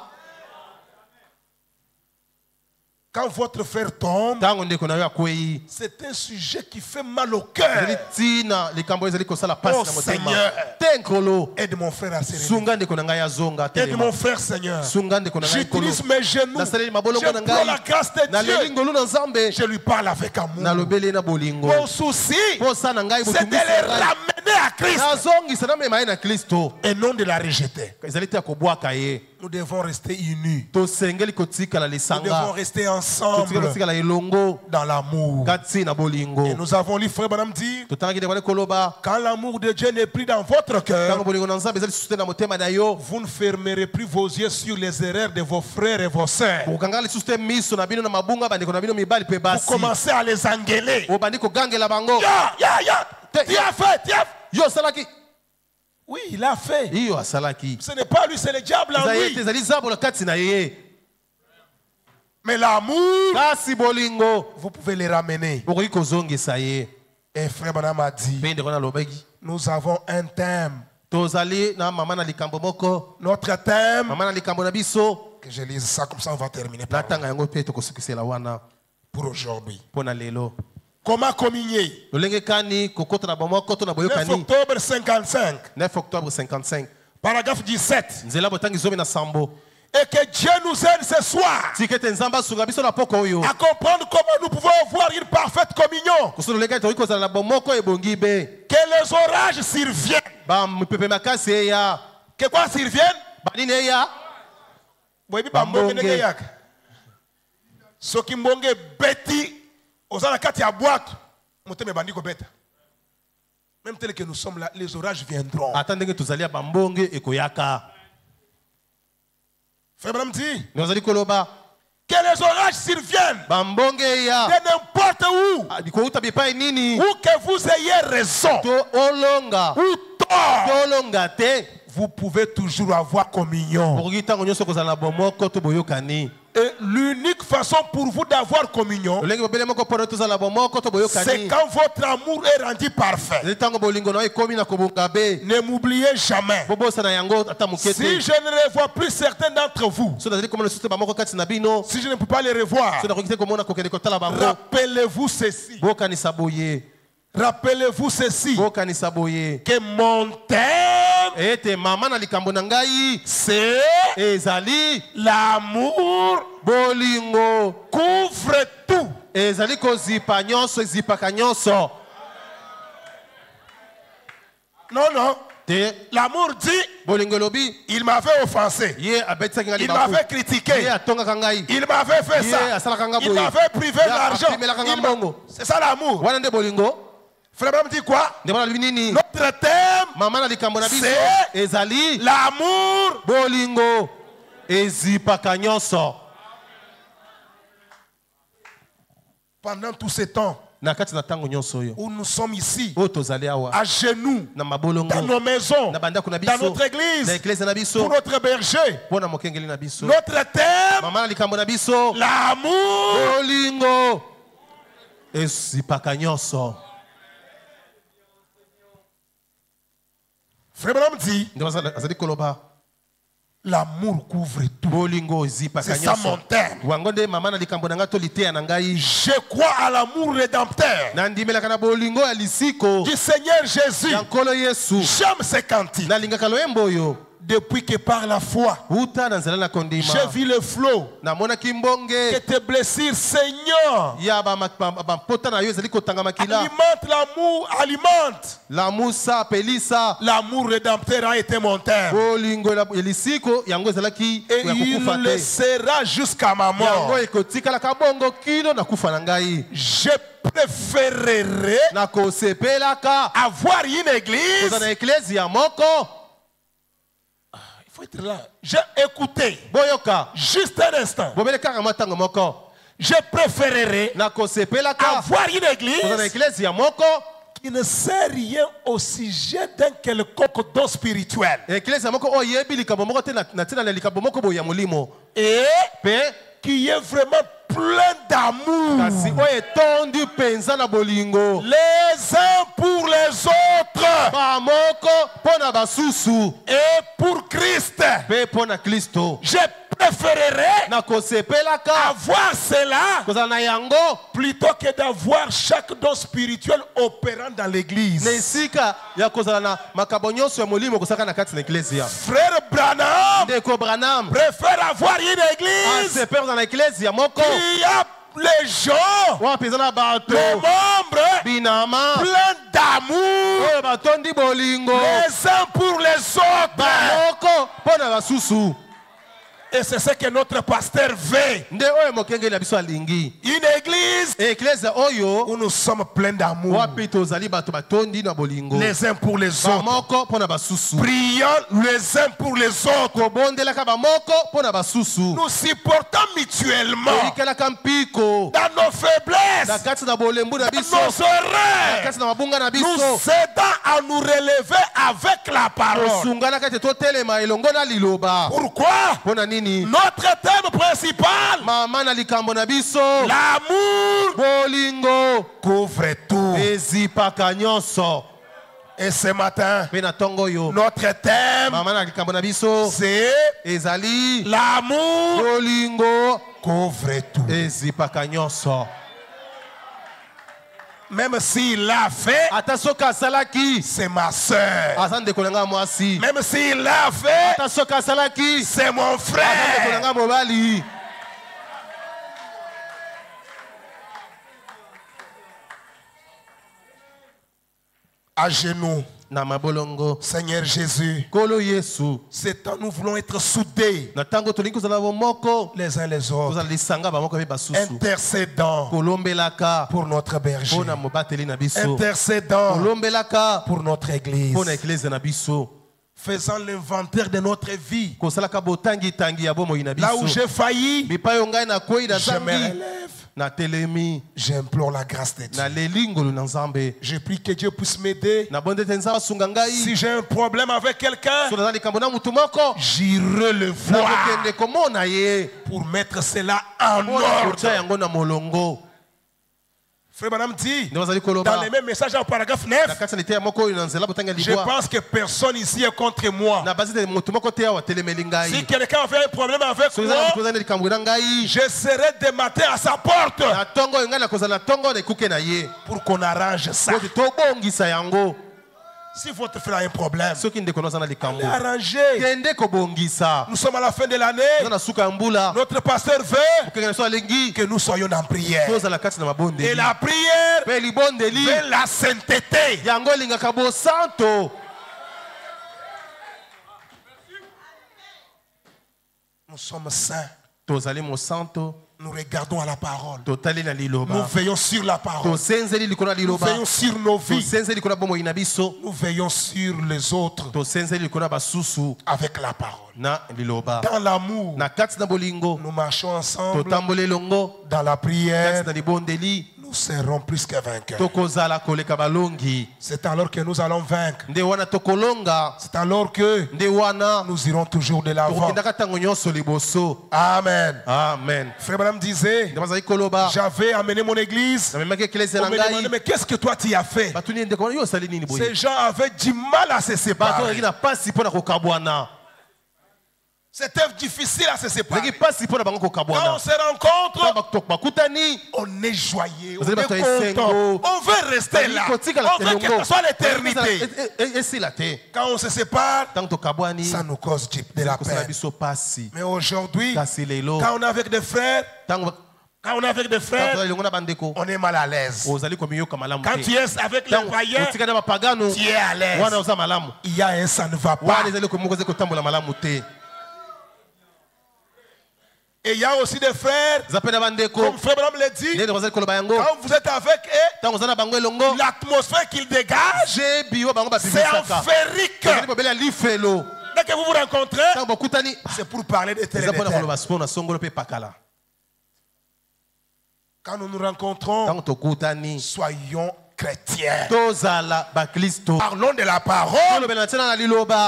Quand votre frère tombe, Tango ndeko na yo akwei. c'est un sujet qui fait mal au cœur. Tina likambo ezali kosala pasi Oh na motema. Seigneur, Tenkolo. aide mon frère à se réveiller. Sunga ndeko na ngai azonga Aide telema. mon frère, Seigneur. Sunga ndeko na ngai kolo. J'utilise mes genoux. Nasaleli mabolongo na Je prends la ngai. grâce de Na Dieu. lelingolo na nzambe. Je lui parle avec amour. Nalobeli na bolingo. Mon souci, Posa na ngai c'est de les ramener à Christ nazongisa na mema ye na Kristo. et non de la rejeter. Ezali te ya kobwaka ye. Nous devons rester unis. Tosengeli kotikala Nous devons lisanga. rester Totikala ensemble kotikala elongo. dans l'amour. Kati na bolingo. Et nous avons lu Frère Branham dire, Totangaki de koloba. quand l'amour de Dieu n'est plus dans votre cœur, Tango bolingo na nzambe ezali sute na motema na yo. vous ne fermerez plus vos yeux sur les erreurs de vos frères et vos sœurs. Okanga lisusu te miso na bino na mabunga bandeko na bino mibali pe Vous basi. commencez à les engueuler. Obandi kogangela bango. Ya, tu as fait, tu as fait. Yo salaki. Oui, il a fait. Iyo asalaki. Ce n'est pas lui, c'est le diable en Ezali te lui. ezali zabola kati na ye. Mais l'amour, Kasi bolingo. vous pouvez les ramener. Okoki kozongisa ye. Et Frère Branham a dit, Pe ndeko na lobaki. nous avons un thème. Tozali na mama na likambo moko. Notre thème, Mama na likambo na biso. que je lise ça comme ça, on va terminer par Natanga yango pe tokosukisela wana pour aujourd'hui. pona lelo. Comment communier? Lolenge kani kokota na bomoko to na 9 boyokani. octobre 55, 9 octobre 55. paragraphe 17. Nzela botangi zomi na sambo. Et que Dieu nous aide ce soir Tikete nzamba sunga biso na poko oyo. à comprendre comment nous pouvons avoir une parfaite communion. Kusolo leka to kozala na bomoko ebongi be. Que les orages surviennent. Ba mpepe makasi eya. Que quoi surviennent? Banini eya. Boyebi bambonge ndenge yaka. Soki mbonge beti ozala kati ya boîte, motema bandi ko beta. Même tel que nous sommes là, les orages viendront. Attendez que tozali ya bambonge ekoyaka. Frère Branham dit Nozali koloba. que les orages surviennent Bambonge eya. de n'importe où. Dikouta bipai nini. Où que vous ayez raison To olonga. ou tort, To olonga te. vous pouvez toujours avoir communion. Okoki tango nyonso kozala na bomoko to boyokani. Et l'unique façon pour vous d'avoir communion, Lolenge bobele moko pona tozala na bomoko to c'est boyokani. quand votre amour est rendu parfait. Ezali tango bolingo na yo ekomi na kobonga be. Ne m'oubliez jamais. Bobosa na yango ata moke Si te. je ne revois plus certains d'entre vous, So nazali komona lisusu te bamoko kati na bino. si je ne peux pas les revoir, So nakoki te komona kokende kotala bango. rappelez-vous ceci. Bokanisa boye. Rappelez-vous ceci. Bokanisa boye. Que mon thème, Ete mama na likambo na ngai c'est ezali l'amour bolingo. couvre tout. Ezali kozipa nyonso ezipaka nyonso. Non, non. Te L'amour dit, bolingo lobi il m'avait offensé. ye abetisaki ngai Il libaku. m'avait critiqué. Ye atongaka ngai. Il m'avait fait Ye ça. asalaka nga Il boye. m'avait privé Ye d'argent. apimelaka nga mbongo. C'est ça l'amour. Wana nde bolingo. Frère Branham dit quoi? Ndeko na lobi nini? Notre thème, Mama na likambo na biso c'est ezali l'amour. bolingo ezipaka nyonso. Pendant tout ce temps Na kati na tango nyonso oyo. où nous sommes ici, Oyo tozali awa à genoux, na mabolongo. dans nos maisons, Na bandako na dans biso. notre église, Na eklese na biso. pour notre berger. Pona mokengeli na biso. Notre thème, Mama na likambo na biso l'amour. bolingo ezipaka nyonso. Frère Branham dit, Ndio azali koloba L'amour couvre tout. C'est ça mon thème. Je crois à l'amour rédempteur du Seigneur Jésus. J'aime ces cantiques. Depuis que par la foi, j'ai vu le flot que tes blessures, Seigneur, alimente l'amour, l'amour rédempteur a été mon terme. Et il le sera jusqu'à ma mort. Je préférerais avoir une église. Il faut être là. J'ai écouté. Juste un instant. Je préférerais avoir une église qui ne sait rien au sujet d'un quelconque don spirituel. Et qui est vraiment plein d'amour. Les uns pour les autres. Et pour Christ. Je préférerais avoir cela plutôt que d'avoir chaque don spirituel opérant dans l'église. Frère Branham préfère avoir une église qui a les gens, les membres plein d'amour, les uns pour les autres. Et c'est ce que notre pasteur veut. Une église où nous sommes pleins d'amour. Les uns pour les autres. Prions les uns pour les autres. Nous supportons mutuellement dans nos faiblesses, dans nos erreurs. Nous aidons à nous relever avec la parole. Pourquoi? Notre thème principal, l'amour couvre tout. Et ce matin, notre thème, c'est l'amour couvre tout. Même s'il l'a fait, c'est ma soeur. Même s'il l'a fait, c'est mon frère. À genoux, Seigneur Jésus, c'est temps nous voulons être soudés les uns les autres, intercédant pour notre berger, intercédant pour notre église, faisant l'inventaire de notre vie. Là où j'ai failli, je me relève. J'implore la grâce de Dieu. Je prie que Dieu puisse m'aider. Si j'ai un problème avec quelqu'un, j'irai le voir pour mettre cela en ordre. Frère Madame dit, dans les mêmes messages au paragraphe 9, je pense que personne ici est contre moi. Si quelqu'un avait un problème avec moi, je serai des matins à sa porte pour qu'on arrange ça. Si votre frère a un problème, arrangez. Nous sommes à la fin de l'année. Notre pasteur veut que nous soyons en prière. Et la prière veut la sainteté. Nous sommes saints. Nous regardons à la parole. Nous veillons sur la parole. Nous veillons sur nos vies. Nous veillons sur les autres avec la parole. Dans l'amour, nous marchons ensemble. Dans la prière, nous serons plus que vainqueurs. C'est alors que nous allons vaincre. C'est alors que nous irons toujours de l'avant. Amen. Amen. Frère Branham disait, j'avais amené mon église. On me demandait, mais qu'est-ce que toi tu as fait? Ces gens avaient du mal à se séparer. C'était difficile à se séparer. Quand on se rencontre, on est joyeux, on est content, on veut rester là, on veut que ce soit l'éternité. Quand on se sépare, ça nous cause de la peine. Mais aujourd'hui, quand on est avec des frères, on est mal à l'aise. Quand tu es avec les païens, tu es à l'aise. Il y a un ça ne va pas. Et il y a aussi des frères, comme Frère Branham l'a dit, quand vous êtes avec eux, l'atmosphère qu'ils dégagent, c'est enférique. Dès que vous vous rencontrez, c'est pour parler de tel et de tel. Quand nous nous rencontrons, soyons chrétiens. Parlons de la parole.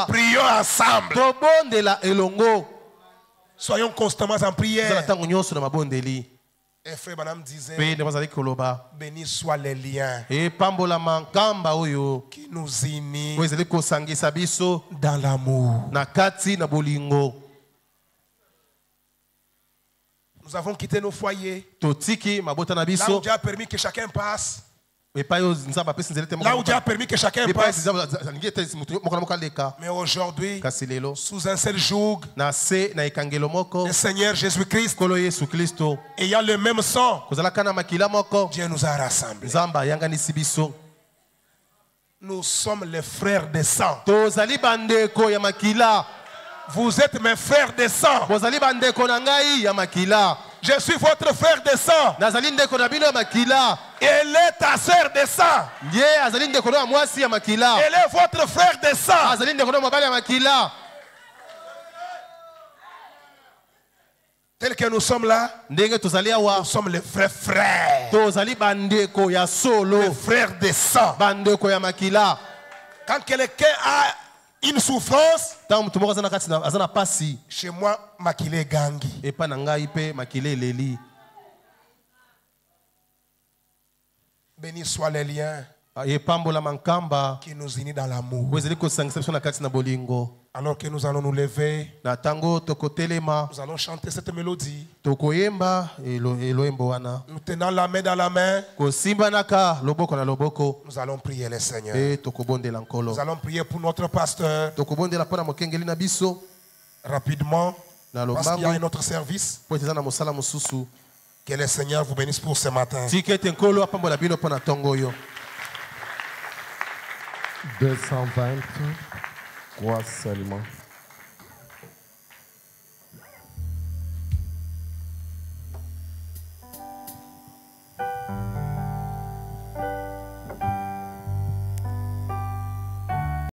Prions ensemble. Soyons constamment en prière. Et Frère Branham disait, béni soient les liens qui nous unissent dans l'amour. Nous avons quitté nos foyers. Là où Dieu a permis que chacun passe. Là où Dieu a permis que chacun passe. Mais aujourd'hui, sous un seul joug, le Seigneur Jésus-Christ, ayant le même sang, Dieu nous a rassemblés. Nous sommes les frères de sang. Vous êtes mes frères de sang. Je suis votre frère de sang. Elle est ta sœur de sang. Elle est votre frère de sang. Tel que nous sommes là, nous sommes les vrais frères. Les frères de sang. Quand quelqu'un a une souffrance, chez moi, Makile Gangi. Béni soient les liens qui nous unissent dans l'amour. Alors que nous allons nous lever, nous allons chanter cette mélodie. Nous tenons la main dans la main. Nous allons prier le Seigneur. Nous allons prier pour notre pasteur. Rapidement, parce qu'il y a un autre service. Que le Seigneur vous bénisse pour ce matin. 223 seulement.